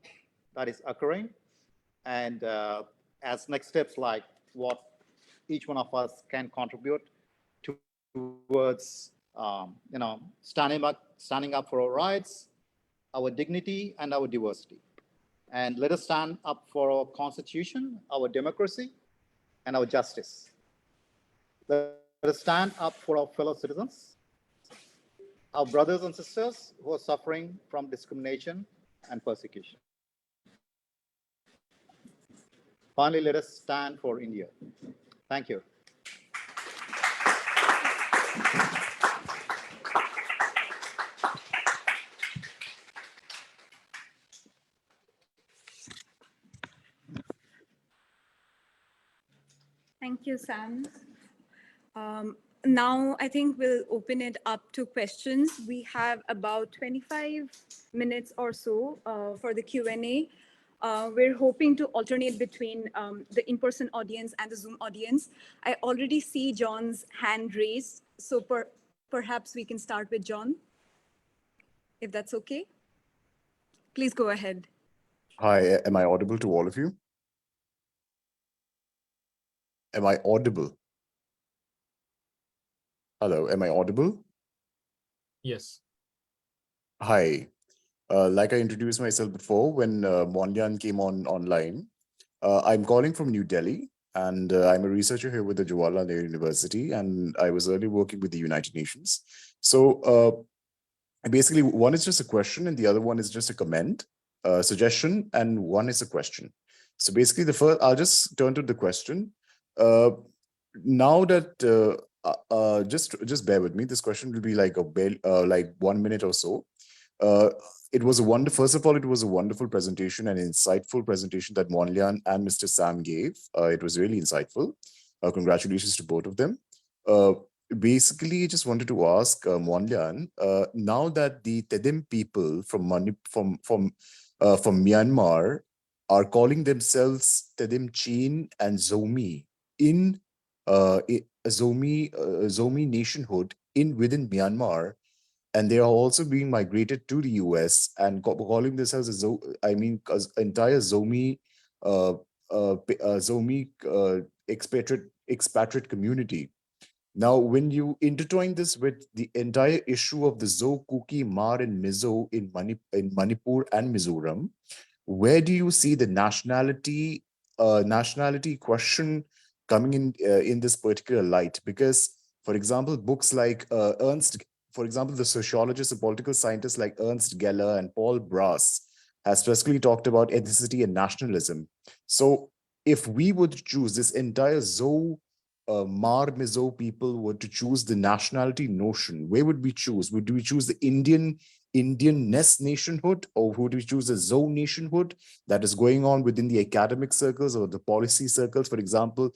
that is occurring, and as next steps, like what each one of us can contribute towards standing up for our rights, our dignity, and our diversity. And let us stand up for our constitution, our democracy, and our justice. Let us stand up for our fellow citizens, our brothers and sisters who are suffering from discrimination and persecution. Finally, let us stand for India. Thank you. Thank you, Sam. Now, I think we'll open it up to questions. We have about 25 minutes or so for the Q&A. We're hoping to alternate between the in-person audience and the Zoom audience. I already see John's hand raised, so perhaps we can start with John, if that's okay. Please go ahead. Hi, am I audible to all of you? Am I audible? Hello, am I audible? Yes. Hi. Like I introduced myself before when Monyan came online, I'm calling from New Delhi, and I'm a researcher here with the Jawaharlal Nehru University, and I was earlier working with the United Nations. So basically, one is just a question, and the other one is just a comment, suggestion, and one is a question. So basically, the first, I'll just turn to the question. Now that just bear with me, this question will be like like 1 minute or so. It was a first of all, it was a wonderful presentation, an insightful presentation that Monlian and Mr. Sam gave. It was really insightful. Congratulations to both of them. Basically, just wanted to ask Monlian, now that the Tedim people from Myanmar are calling themselves Tedim Chin and Zomi in Zomi nationhood within Myanmar, and they are also being migrated to the US and calling themselves entire Zomi expatriate community. Now, when you intertwine this with the entire issue of the Zo, Kuki, Mar, and Mizo in Manipur and Mizoram, where do you see the nationality question coming in this particular light? Because, for example, books like for example, the sociologists and political scientists like Ernst Geller and Paul Brass has specifically talked about ethnicity and nationalism. So if we would choose this entire Zo, Mar Mizo people were to choose the nationality notion, where would we choose? Would we choose the Indian-ness nationhood, or would we choose a Zo nationhood that is going on within the academic circles or the policy circles? For example,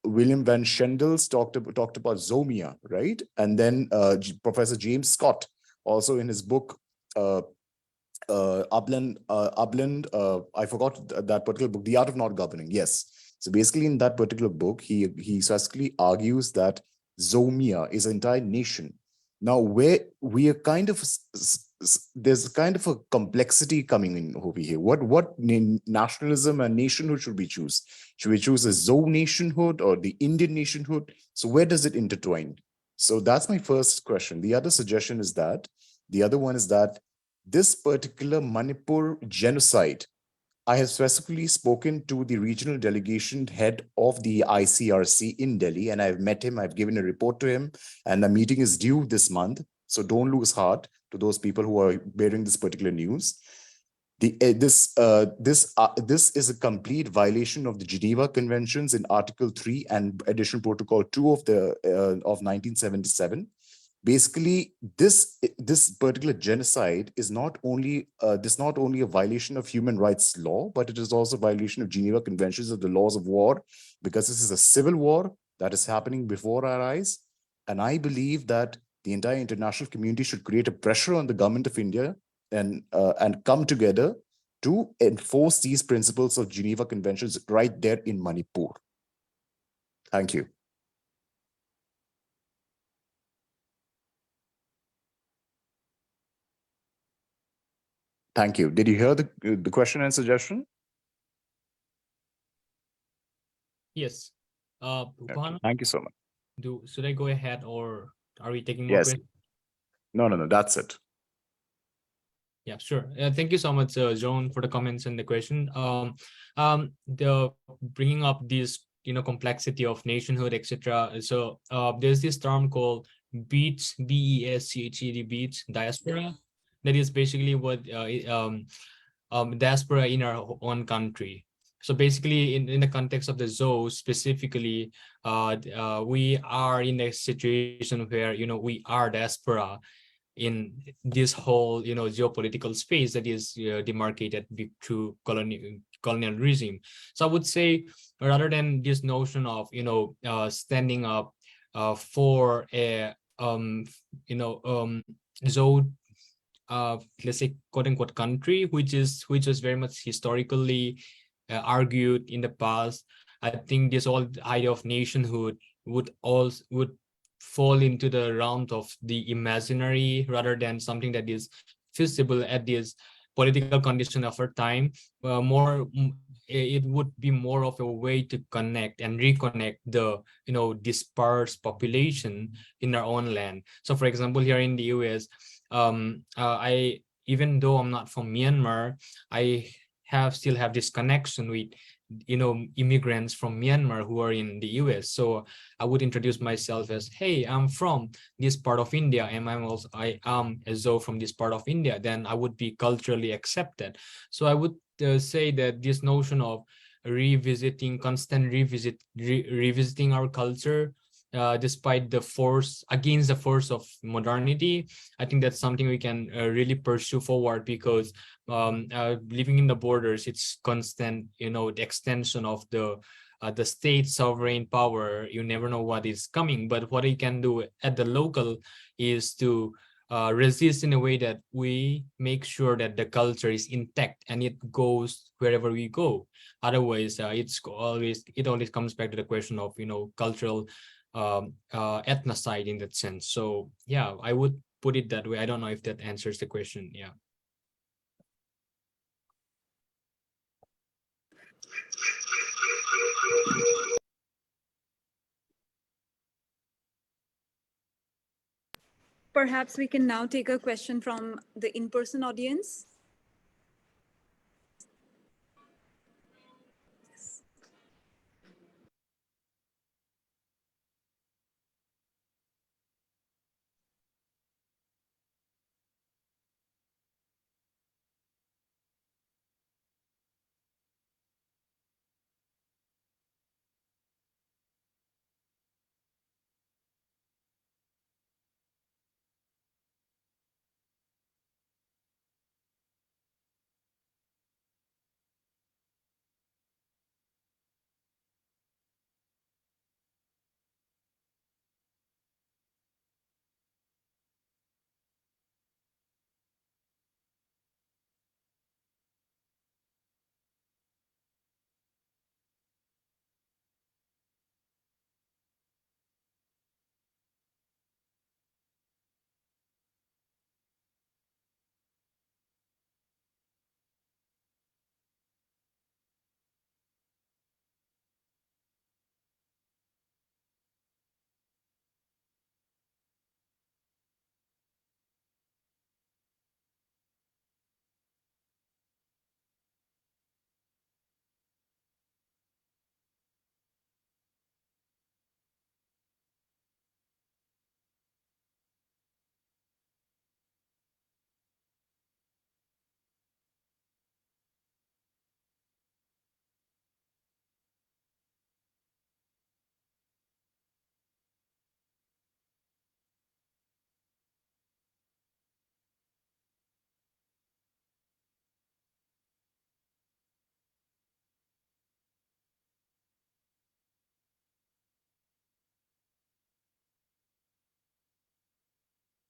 William Van Schendels talked about Zomia, right? And then Professor James Scott, also in his book, Upland, I forgot that particular book, The Art of Not Governing. Yes. So basically, in that particular book, he specifically argues that Zomia is an entire nation. Now, where we are kind of there's kind of a complexity coming in over here. What nationalism and nationhood should we choose? Should we choose a Zhou nationhood or the Indian nationhood? So where does it intertwine? So that's my first question. The other suggestion is that the other one is that this particular Manipur genocide, I have specifically spoken to the regional delegation head of the ICRC in Delhi, and I've met him. I've given a report to him, and the meeting is due this month. So don't lose heart to those people who are bearing this particular news. This is a complete violation of the Geneva Conventions in Article 3 and Additional Protocol 2 of 1977. Basically, this particular genocide is not only a violation of human rights law, but it is also a violation of Geneva Conventions of the laws of war, because this is a civil war that is happening before our eyes. And I believe that the entire international community should create a pressure on the government of India and come together to enforce these principles of Geneva Conventions right there in Manipur. Thank you. Thank you. Did you hear the question and suggestion? Yes. Okay, Upana, thank you so much. should I go ahead or are we taking more Yes. questions? No, that's it. Yeah, sure. Thank you so much, Joan, for the comments and the question. The bringing up this, complexity of nationhood, etc. So there's this term called beats, BESCHED, beats, diaspora. That is basically what diaspora in our own country. So basically, in the context of the ZOE specifically, we are in a situation where we are diaspora in this whole geopolitical space that is demarcated through colonial regime. So I would say, rather than this notion of standing up for a zone, let's say, quote unquote, country, which was very much historically argued in the past, I think this whole idea of nationhood would fall into the realm of the imaginary rather than something that is feasible at this political condition of our time. It would be more of a way to connect and reconnect the dispersed population in our own land. So for example, here in the US, I, even though I'm not from Myanmar, I still have this connection with immigrants from Myanmar who are in the US. So I would introduce myself as, hey, I'm from this part of India, and I am as though from this part of India. Then I would be culturally accepted. So I would say that this notion of revisiting our culture, despite the force against the force of modernity, I think that's something we can really pursue forward, because living in the borders, it's constant, the extension of the state sovereign power. You never know what is coming, but what you can do at the local is to resist in a way that we make sure that the culture is intact and it goes wherever we go. Otherwise, it always comes back to the question of cultural ethnocide in that sense. So yeah, I would put it that way. I don't know if that answers the question. Yeah. Perhaps we can now take a question from the in-person audience.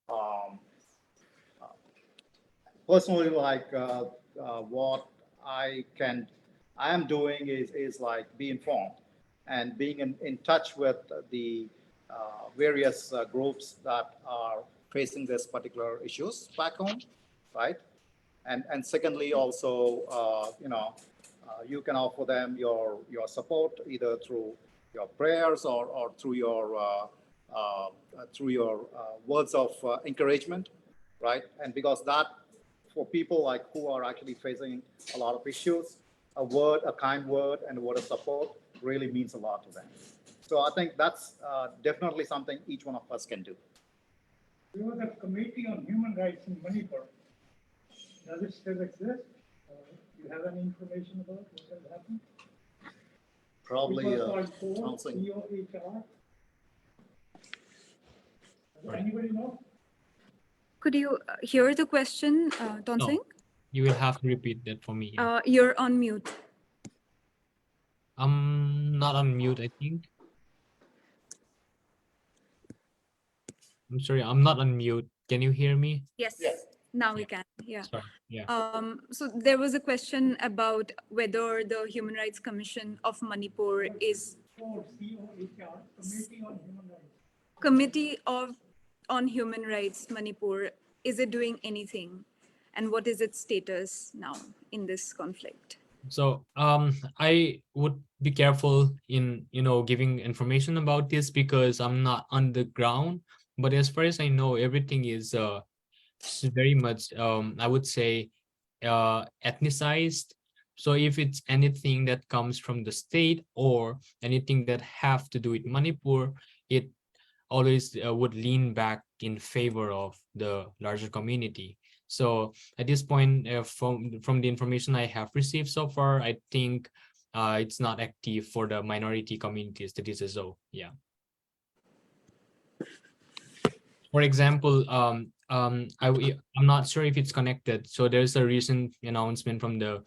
um, personally, like what I am doing is like be informed and being in touch with the various groups that are facing this particular issues back home, right? And secondly, also, you can offer them your support either through your prayers or through your words of encouragement, right? And because that, for people like who are actually facing a lot of issues, a word, a kind word, and a word of support really means a lot to them. So I think that's definitely something each one of us can do. There was a committee on human rights in Manipur. Does it still exist? Do you have any information about what has happened? Probably It was called counseling. COHR. Does anybody know? Could you hear the question, Tonsing? You will have to repeat that for me. Yeah. You're on mute. I'm not on mute, I think. I'm sorry, I'm not on mute. Can you hear me? Yes. Yes. Now we can. Yeah. Sorry. Yeah. So there was a question about whether the Human Rights Commission of Manipur is COHR, Committee on Human Rights. Committee on Human Rights Manipur, is it doing anything? And what is its status now in this conflict? So I would be careful in giving information about this because I'm not on the ground. But as far as I know, everything is very much I would say ethnicized. So if it's anything that comes from the state or anything that have to do with Manipur, it always would lean back in favor of the larger community. So at this point, from the information I have received so far, I think it's not active for the minority communities. That is so. Yeah. For example, I'm not sure if it's connected. So there's a recent announcement from the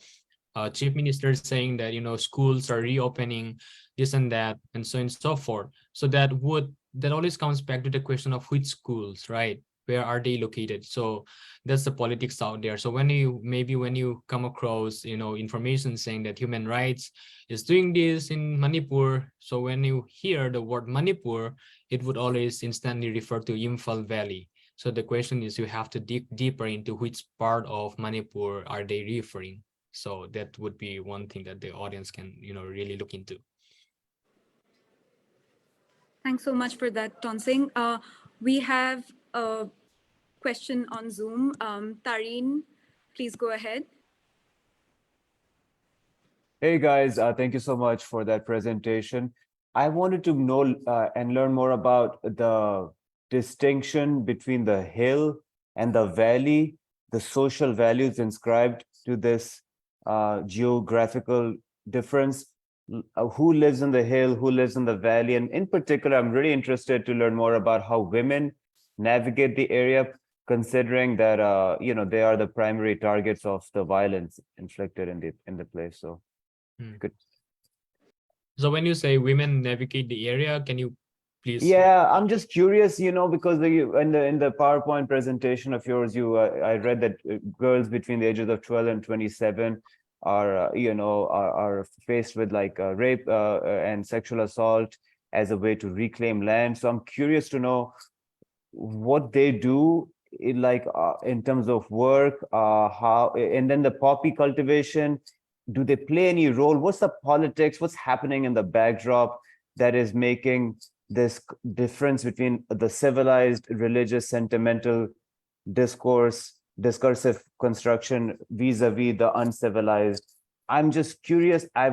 chief minister saying that schools are reopening, this and that, and so on and so forth. So that always comes back to the question of which schools, right? Where are they located? So that's the politics out there. So when you come across information saying that human rights is doing this in Manipur, so when you hear the word Manipur, it would always instantly refer to Imphal Valley. So the question is, you have to dig deeper into which part of Manipur are they referring. So that would be one thing that the audience can really look into. Thanks so much for that, Tonsing. We have a question on Zoom. Tareen, please go ahead. Hey guys, thank you so much for that presentation. I wanted to know and learn more about the distinction between the hill and the valley, the social values inscribed to this geographical difference. Who lives in the hill, who lives in the valley? And in particular, I'm really interested to learn more about how women navigate the area, considering that they are the primary targets of the violence inflicted in the place. So good. So when you say women navigate the area, can you please? Yeah, I'm just curious, because in the PowerPoint presentation of yours, I read that girls between the ages of 12 and 27 are faced with like rape and sexual assault as a way to reclaim land. So I'm curious to know what they do in terms of work, how, and then the poppy cultivation. Do they play any role? What's the politics? What's happening in the backdrop that is making this difference between the civilized, religious, sentimental discursive construction vis-a-vis the uncivilized? I'm just curious. I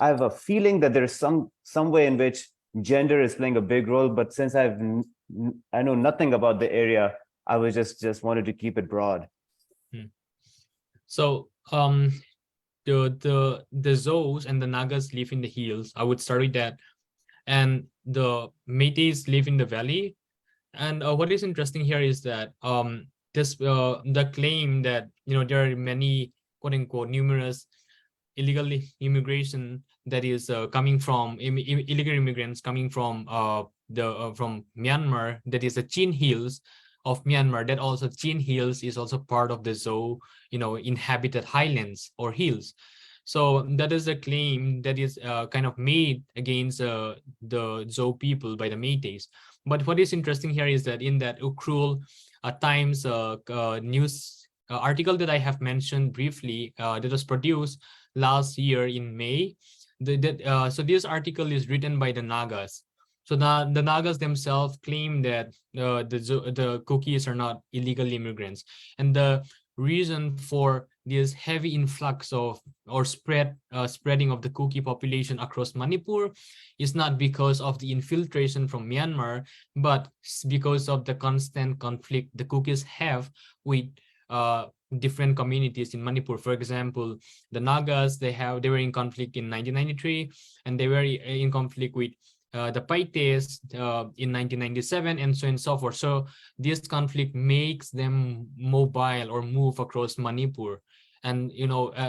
have a feeling that there's some way in which gender is playing a big role, but since I know nothing about the area, I was just wanted to keep it broad. So the Zos and the Nagas live in the hills. I would start with that. And the Métis live in the valley. And what is interesting here is that the claim that there are many quote unquote numerous illegal immigration that is coming from illegal immigrants coming from from Myanmar, that is the Chin Hills. of Myanmar, that also Chin Hills is also part of the Zou, inhabited highlands or hills. So that is a claim that is kind of made against the Zou people by the Métis. But what is interesting here is that in that Ukhrul Times news article that I have mentioned briefly, that was produced last year in May, so this article is written by the Nagas. So the Nagas themselves claim that the Kukis are not illegal immigrants, and the reason for this heavy influx of or spreading of the Kuki population across Manipur is not because of the infiltration from Myanmar, but because of the constant conflict the Kukis have with different communities in Manipur. For example, the Nagas, they were in conflict in 1993, and they were in conflict with the Paites in 1997, and so on and so forth. So this conflict makes them mobile or move across Manipur. And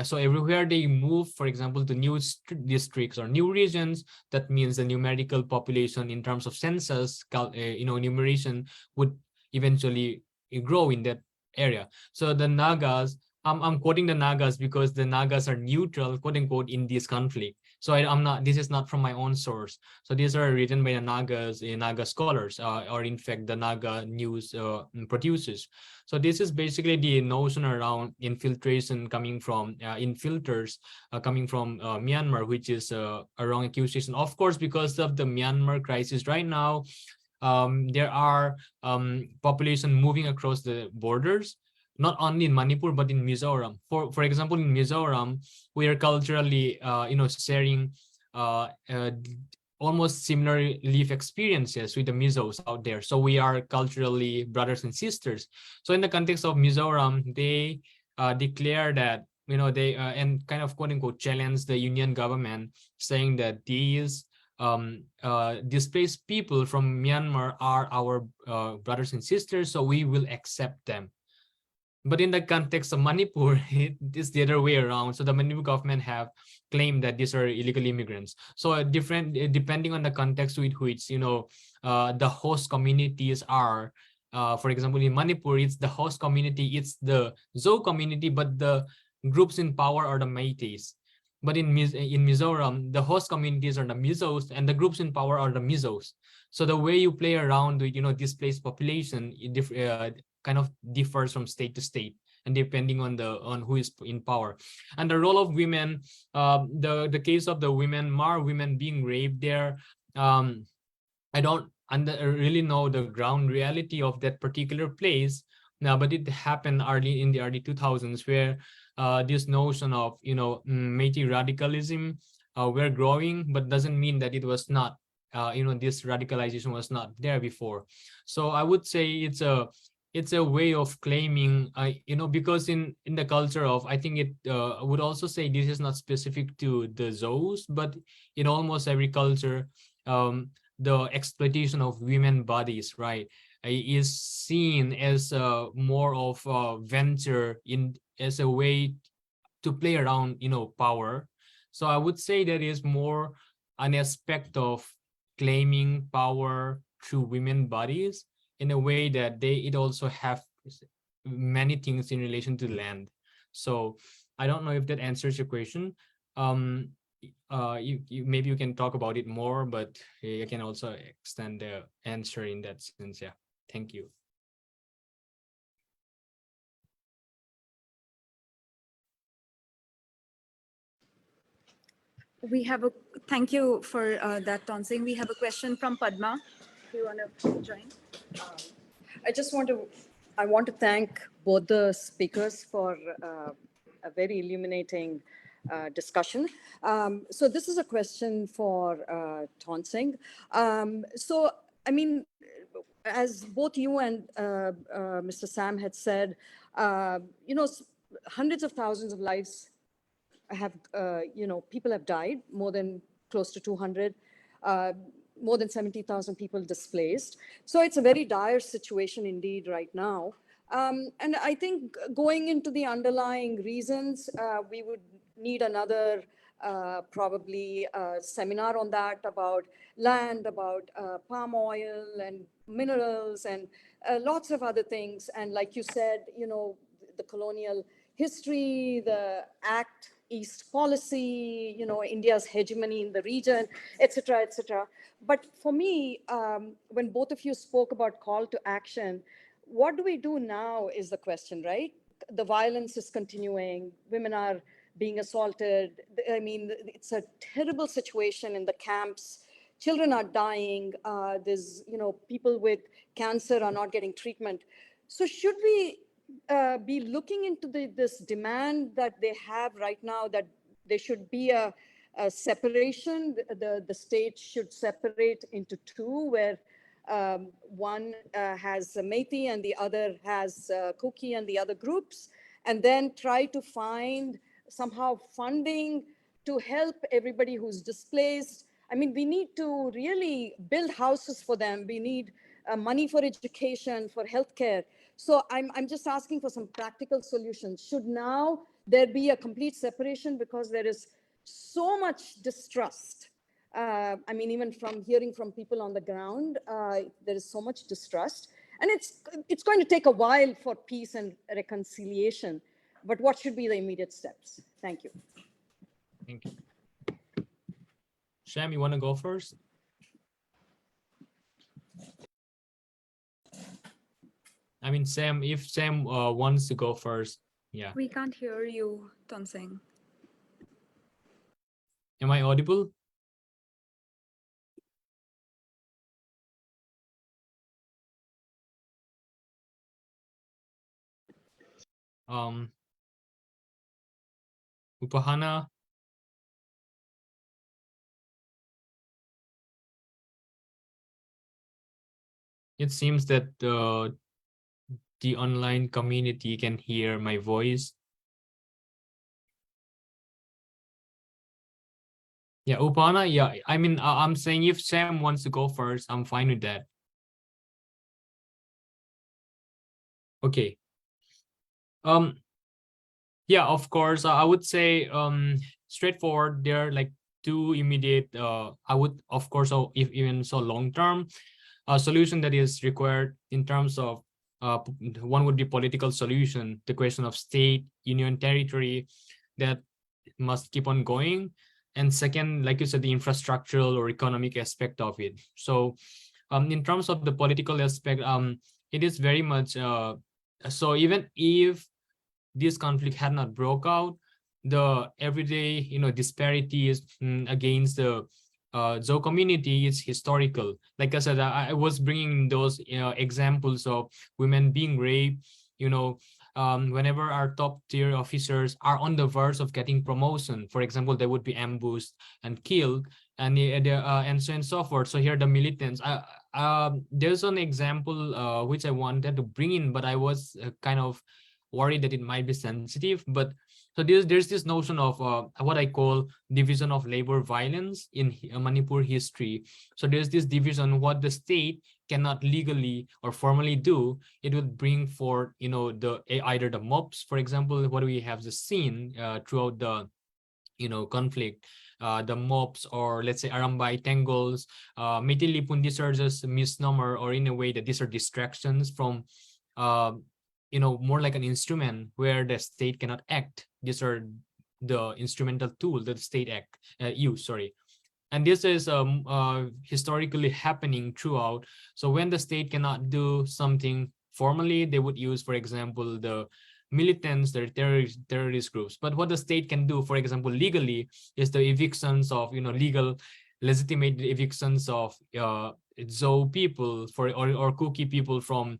so everywhere they move, for example, to new districts or new regions, that means the numerical population in terms of census, enumeration would eventually grow in that area. So the Nagas, I'm quoting the Nagas because the Nagas are neutral, quote unquote, in this conflict. So I'm not, this is not from my own source. So these are written by the Nagas, Naga scholars, or in fact the Naga news producers. So this is basically the notion around infiltration coming from infilters coming from Myanmar, which is a wrong accusation. Of course, because of the Myanmar crisis right now, there are population moving across the borders, not only in Manipur but in Mizoram. For example, in Mizoram, we are culturally sharing almost similar life experiences with the Mizos out there. So we are culturally brothers and sisters. So in the context of Mizoram, they declare that they and kind of quote unquote challenge the union government, saying that these displaced people from Myanmar are our brothers and sisters, so we will accept them. But in the context of Manipur, it is the other way around. So the Manipur government have claimed that these are illegal immigrants. So different, depending on the context with which the host communities are. For example, in Manipur, it's the host community, it's the Zou community, but the groups in power are the Métis. But in Mizoram, the host communities are the Mizos, and the groups in power are the Mizos. So the way you play around with displaced population, kind of differs from state to state, and depending on who is in power. And the role of women, the case of the Mar women being raped there, I don't really know the ground reality of that particular place now, but it happened early in the early 2000s, where this notion of Métis radicalism were growing, but doesn't mean that it was not this radicalization was not there before. So I would say it's a way of claiming, because in the culture of, I think it would also say this is not specific to the Zous, but in almost every culture, the exploitation of women bodies, right, is seen as more of a venture as a way to play around, power. So I would say that is more an aspect of claiming power through women bodies, in a way that it also have many things in relation to land. So I don't know if that answers your question. Maybe you can talk about it more, but you can also extend the answer in that sense. Yeah, thank you. We have a, thank you for that, Tonsing. We have a question from Padma. Do you want to join? I want to thank both the speakers for a very illuminating discussion. So this is a question for Tonsing. So, I mean, as both you and Mr. Sam had said, hundreds of thousands of lives have, people have died, close to 200, more than 70,000 people displaced. So it's a very dire situation indeed right now. And I think going into the underlying reasons, we would need another probably seminar on that, about land, about palm oil, and minerals and lots of other things. And like you said, the colonial history, the Act East policy, India's hegemony in the region, et cetera, et cetera. But for me, when both of you spoke about call to action, what do we do now is the question, right? The violence is continuing. Women are being assaulted. I mean, it's a terrible situation in the camps. Children are dying. There's, people with cancer are not getting treatment. So should we be looking into this demand that they have right now, that there should be a separation? The state should separate into two, where one has Meitei and the other has Kuki and the other groups, and then try to find somehow funding to help everybody who's displaced. I mean, we need to really build houses for them. We need money for education, for healthcare. So I'm just asking for some practical solutions. Should now there be a complete separation, because there is so much distrust? I mean, even from hearing from people on the ground, there is so much distrust. And it's going to take a while for peace and reconciliation. But what should be the immediate steps? Thank you. Thank you. Sham, you want to go first? I mean, Sam, if Sam wants to go first, yeah. We can't hear you, Tonsing. Am I audible? Upahana. It seems that the online community can hear my voice. Yeah, Upana, yeah, I mean, I'm saying if Sam wants to go first, I'm fine with that. Okay. Yeah, of course, I would say straightforward. There are like two immediate, I would, of course, so if even so long-term, solution that is required in terms of one would be political solution, the question of state, union, territory that must keep on going. And second, like you said, the infrastructural or economic aspect of it. So in terms of the political aspect, it is very much, so even if this conflict had not broke out, the everyday, disparities against the Zo community is historical. Like I said, I was bringing those examples of women being raped, whenever our top tier officers are on the verge of getting promotion, for example, they would be ambushed and killed, and and so on and so forth. So here the militants, there's an example which I wanted to bring in, but I was kind of worried that it might be sensitive. But so there's this notion of what I call division of labor violence in Manipur history. So there's this division: what the state cannot legally or formally do, it would bring forth, either the mobs, for example, what we have just seen throughout the conflict, the mobs, or let's say Arambai Tangles, Meitei Lipun. These are just misnomer, or in a way that these are distractions from more like an instrument where the state cannot act. These are the instrumental tool that the state use, sorry. And this is historically happening throughout. So when the state cannot do something formally, they would use, for example, the militants, the terrorist groups. But what the state can do, for example, legally, is the evictions of, legal, legitimate evictions of Zo people or Kuki people from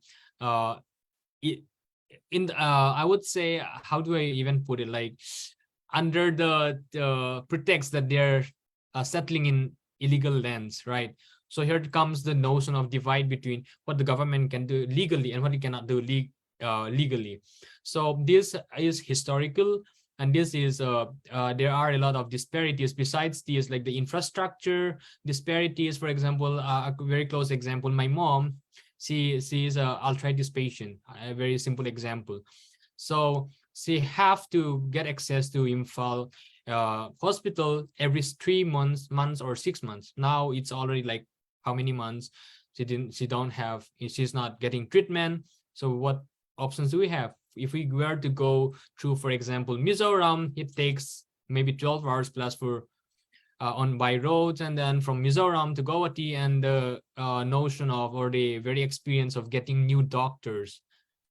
I would say, how do I even put it, like under the pretext that they're settling in illegal lands, right? So here comes the notion of divide between what the government can do legally and what it cannot do legally. So this is historical, and this is there are a lot of disparities besides these, like the infrastructure disparities. For example, a very close example, my mom, she is a arthritis patient, a very simple example. So she have to get access to Imphal hospital every 3 months or 6 months. Now it's already like how many months? she's not getting treatment. So what options do we have? If we were to go through, for example, Mizoram, it takes maybe 12 hours plus for on by roads, and then from Mizoram to Guwahati, and the notion of, or the very experience of getting new doctors,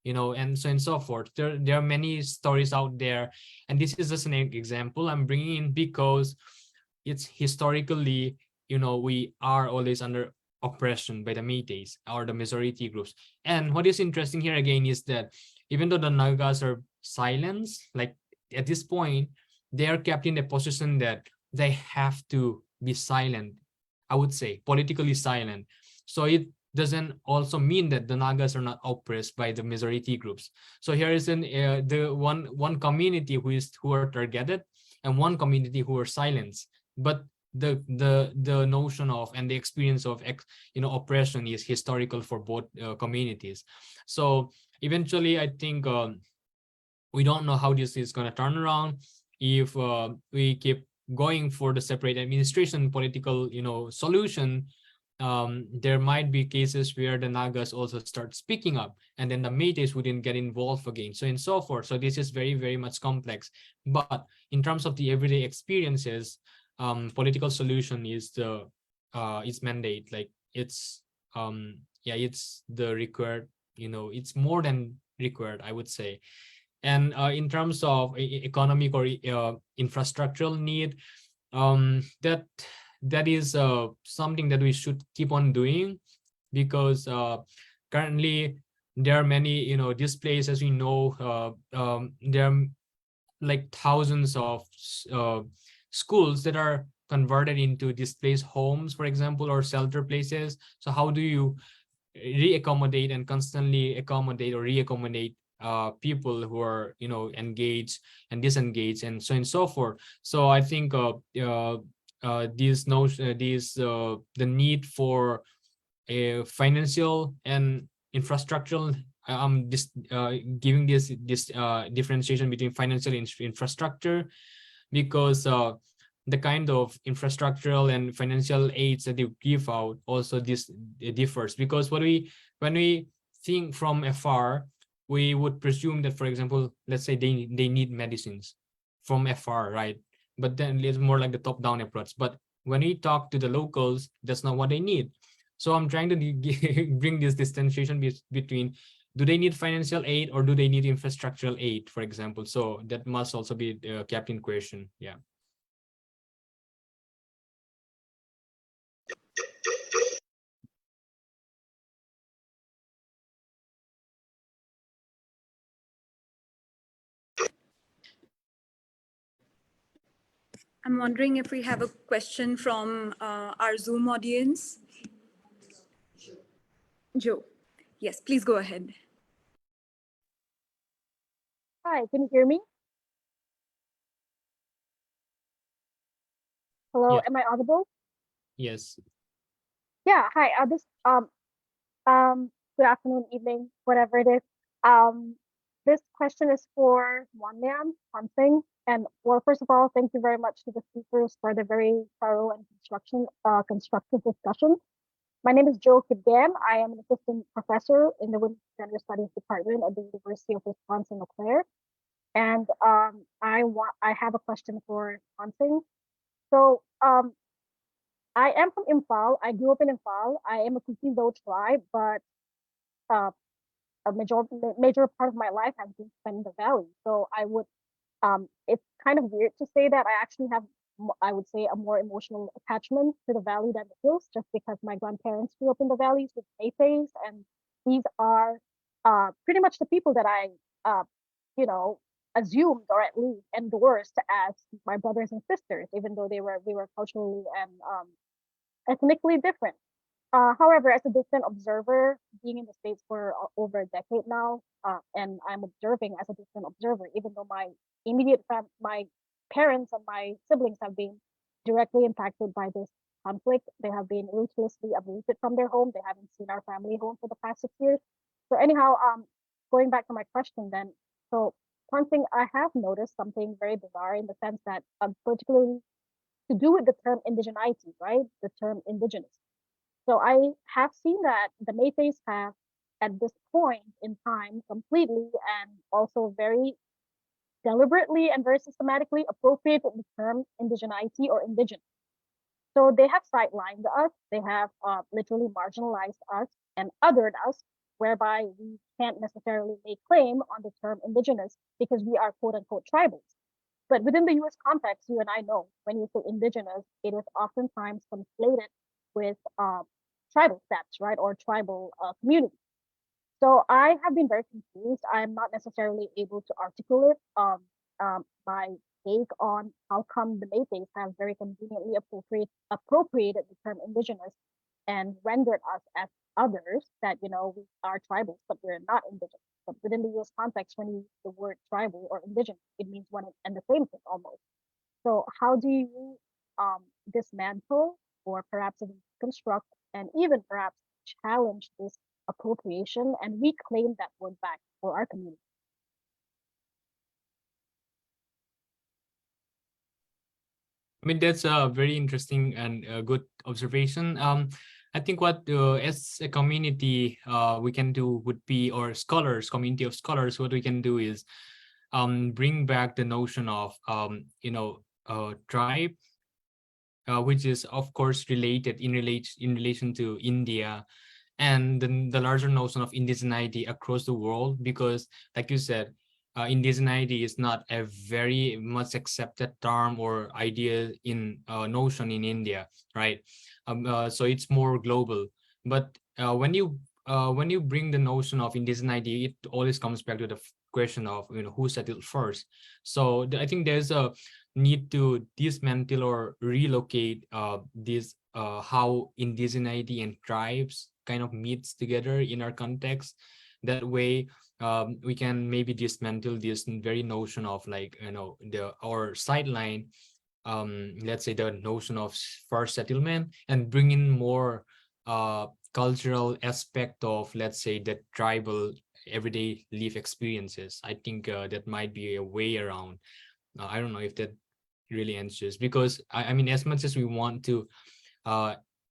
and so and so forth. There are many stories out there, and this is just an example I'm bringing in because it's historically, we are always under oppression by the Métis or the majority groups. And what is interesting here again is that even though the Nagas are silenced, like at this point, they are kept in a position that they have to be silent, I would say, politically silent. So it doesn't also mean that the Nagas are not oppressed by the majority groups. So here is the one community who are targeted, and one community who are silenced. But the notion of, and the experience of oppression is historical for both communities. So eventually, I think we don't know how this is going to turn around if we keep going for the separate administration political solution. There might be cases where the Nagas also start speaking up, and then the Métis wouldn't get involved again, so and so forth. So this is very, very much complex. But in terms of the everyday experiences, political solution is the its mandate. Like it's it's the required, it's more than required, I would say. And in terms of economic or infrastructural need, that is something that we should keep on doing, because currently there are many displaced, as we know. There are like thousands of schools that are converted into displaced homes, for example, or shelter places. So how do you re-accommodate and constantly accommodate or re-accommodate people who are engaged and disengaged, and so forth? So I think the need for a financial and infrastructural, giving this differentiation between financial infrastructure, because the kind of infrastructural and financial aids that they give out also it differs. Because when we think from afar, we would presume that, for example, let's say they need medicines from afar, right? But then it's more like the top-down approach. But when we talk to the locals, that's not what they need. So I'm trying to bring this distinction between, do they need financial aid or do they need infrastructural aid, for example? So that must also be kept in question. Yeah. I'm wondering if we have a question from our Zoom audience. Joe. Yes, please go ahead. Hi, can you hear me? Hello, Yeah. am I audible? Yes. Yeah, hi. Good afternoon, evening, whatever it is. This question is for Wanlian, Hansing. And well, first of all, thank you very much to the speakers for the very thorough and constructive discussion. My name is Joe Kibgan. I am an assistant professor in the Women's Gender Studies Department at the University of Wisconsin-Eau Claire. And I have a question for Hansing. So I am from Imphal. I grew up in Imphal. I am a Kuki-Zo tribe, but uh, a major part of my life has been spent in the valley. So it's kind of weird to say that I actually have, I would say, a more emotional attachment to the valley than the hills, just because my grandparents grew up in the valleys with Mayfays, and these are pretty much the people that I, assumed or at least endorsed as my brothers and sisters, even though we were culturally and ethnically different. However, as a distant observer, being in the States for over a decade now, and I'm observing as a distant observer, even though my my parents and my siblings have been directly impacted by this conflict. They have been ruthlessly uprooted from their home. They haven't seen our family home for the past 6 years. So anyhow, going back to my question then, so one thing I have noticed something very bizarre in the sense that, particularly to do with the term indigeneity, right? The term indigenous. So I have seen that the Métis have, at this point in time, completely and also very deliberately and very systematically appropriated the term indigeneity or indigenous. So they have sidelined us, they have literally marginalized us and othered us, whereby we can't necessarily make claim on the term indigenous because we are quote unquote tribals. But within the US context, you and I know when you say indigenous, it is oftentimes conflated with tribal sets, right, or tribal communities. So I have been very confused. I'm not necessarily able to articulate my take on how come the Métis have very conveniently appropriated the term indigenous and rendered us as others that, you know, we are tribals, but we're not indigenous. But within the US context, when you use the word tribal or indigenous, it means one and the same thing almost. So how do you dismantle or perhaps even construct and even perhaps challenge this appropriation and reclaim that word back for our community? I mean, that's a very interesting and good observation. I think what as a community we can do would be, or scholars, community of scholars, what we can do is bring back the notion of tribe, which is of course related in relation to India, and then the larger notion of indigeneity across the world, because like you said, indigeneity is not a very much accepted term or idea in notion in India, right? So it's more global. But when you bring the notion of indigeneity, it always comes back to the question of who settled first. So I think there's a need to dismantle or relocate this how indigeneity and tribes kind of meets together in our context. That way we can maybe dismantle this very notion of like our sideline, let's say the notion of first settlement, and bring in more cultural aspect of, let's say, the tribal everyday life experiences. I think that might be a way around. I don't know if that really answers, because I mean, as much as we want to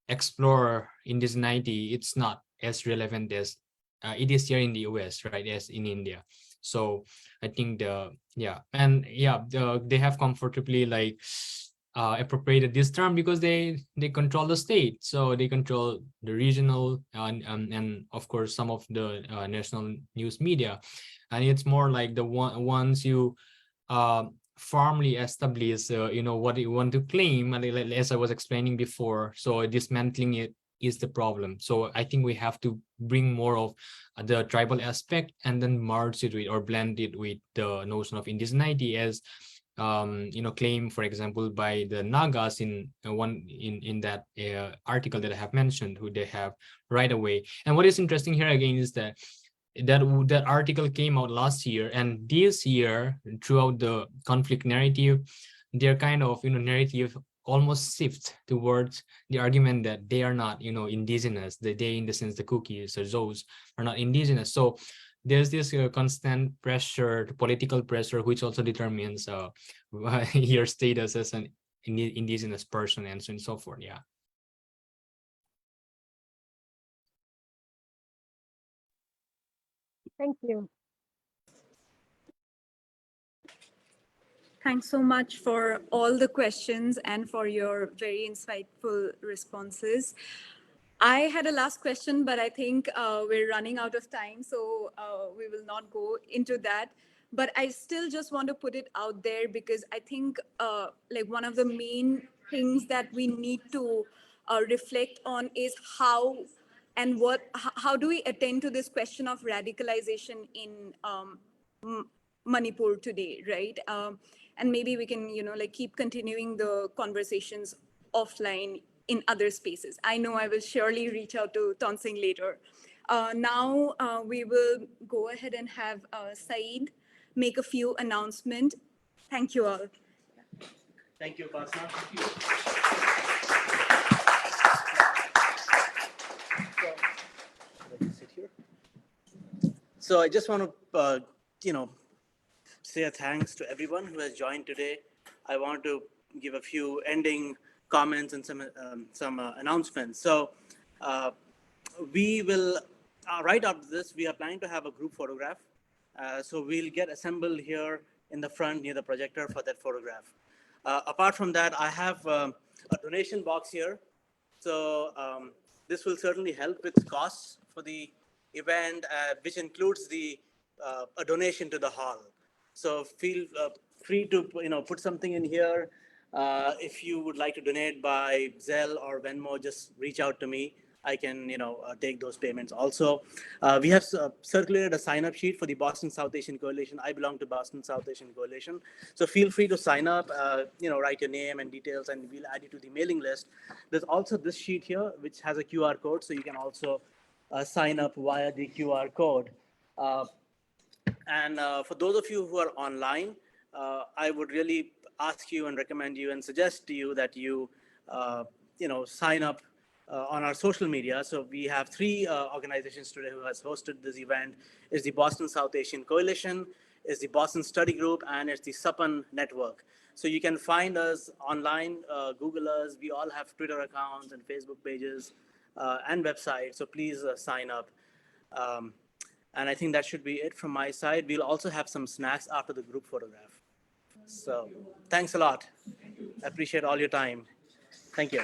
explore indigeneity, it's not as relevant as it is here in the US, right, as in India. So I think they have comfortably like appropriated this term because they control the state, so they control the regional and of course some of the national news media, and it's more like the once you firmly establish what you want to claim, and as I was explaining before, so dismantling it is the problem. So I think we have to bring more of the tribal aspect and then merge it with or blend it with the notion of indigeneity as claim, for example, by the Nagas in that article that I have mentioned, who they have right away. And what is interesting here again is that that article came out last year, and this year throughout the conflict narrative, their kind of narrative almost shifts towards the argument that they are not indigenous, that they, in the sense the cookies or those, are not indigenous. So there's this constant pressure, political pressure, which also determines your status as an indigenous person, and so on and so forth. Yeah. Thank you. Thanks so much for all the questions and for your very insightful responses. I had a last question, but I think we're running out of time, so we will not go into that. But I still just want to put it out there because I think like one of the main things that we need to reflect on is how and how do we attend to this question of radicalization in Manipur today, right? And maybe we can, like keep continuing the conversations offline in other spaces. I know I will surely reach out to Tonsing later. Now we will go ahead and have Saeed make a few announcements. Thank you all. Thank you, Basna. Sit here. So I just want to, say a thanks to everyone who has joined today. I want to give a few ending comments and some announcements. So We will, right after this, we are planning to have a group photograph. So we'll get assembled here in the front near the projector for that photograph. Apart from that, I have a donation box here. So this will certainly help with costs for the event, which includes a donation to the hall. So feel free to put something in here. If you would like to donate by Zelle or Venmo, just reach out to me. I can take those payments. Also, we have circulated a sign-up sheet for the Boston South Asian Coalition. I belong to Boston South Asian Coalition, so feel free to sign up. Write your name and details, and we'll add you to the mailing list. There's also this sheet here, which has a QR code, so you can also sign up via the QR code. And for those of you who are online, I would really ask you and recommend you and suggest to you that you, sign up on our social media. So we have three organizations today who has hosted this event. It's the Boston South Asian Coalition, it's the Boston Study Group, and it's the SUPAN Network. So you can find us online, Google us. We all have Twitter accounts and Facebook pages and websites. So please sign up. And I think that should be it from my side. We'll also have some snacks after the group photograph. So thanks a lot. I appreciate all your time. Thank you.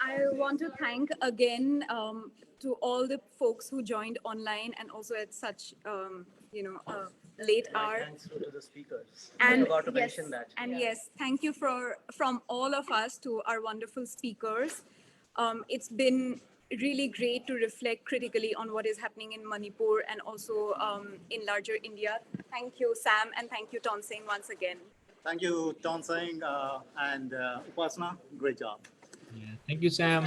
I want to thank again to all the folks who joined online and also at such, late hour. Thanks to the speakers. And I forgot to yes, mention that. and yes, thank you from all of us to our wonderful speakers. It's been really great to reflect critically on what is happening in Manipur and also in larger India. Thank you, Sam, and thank you, Tonsing, once again. Thank you, Tonsing and Upasana. Great job. Thank you, Sam.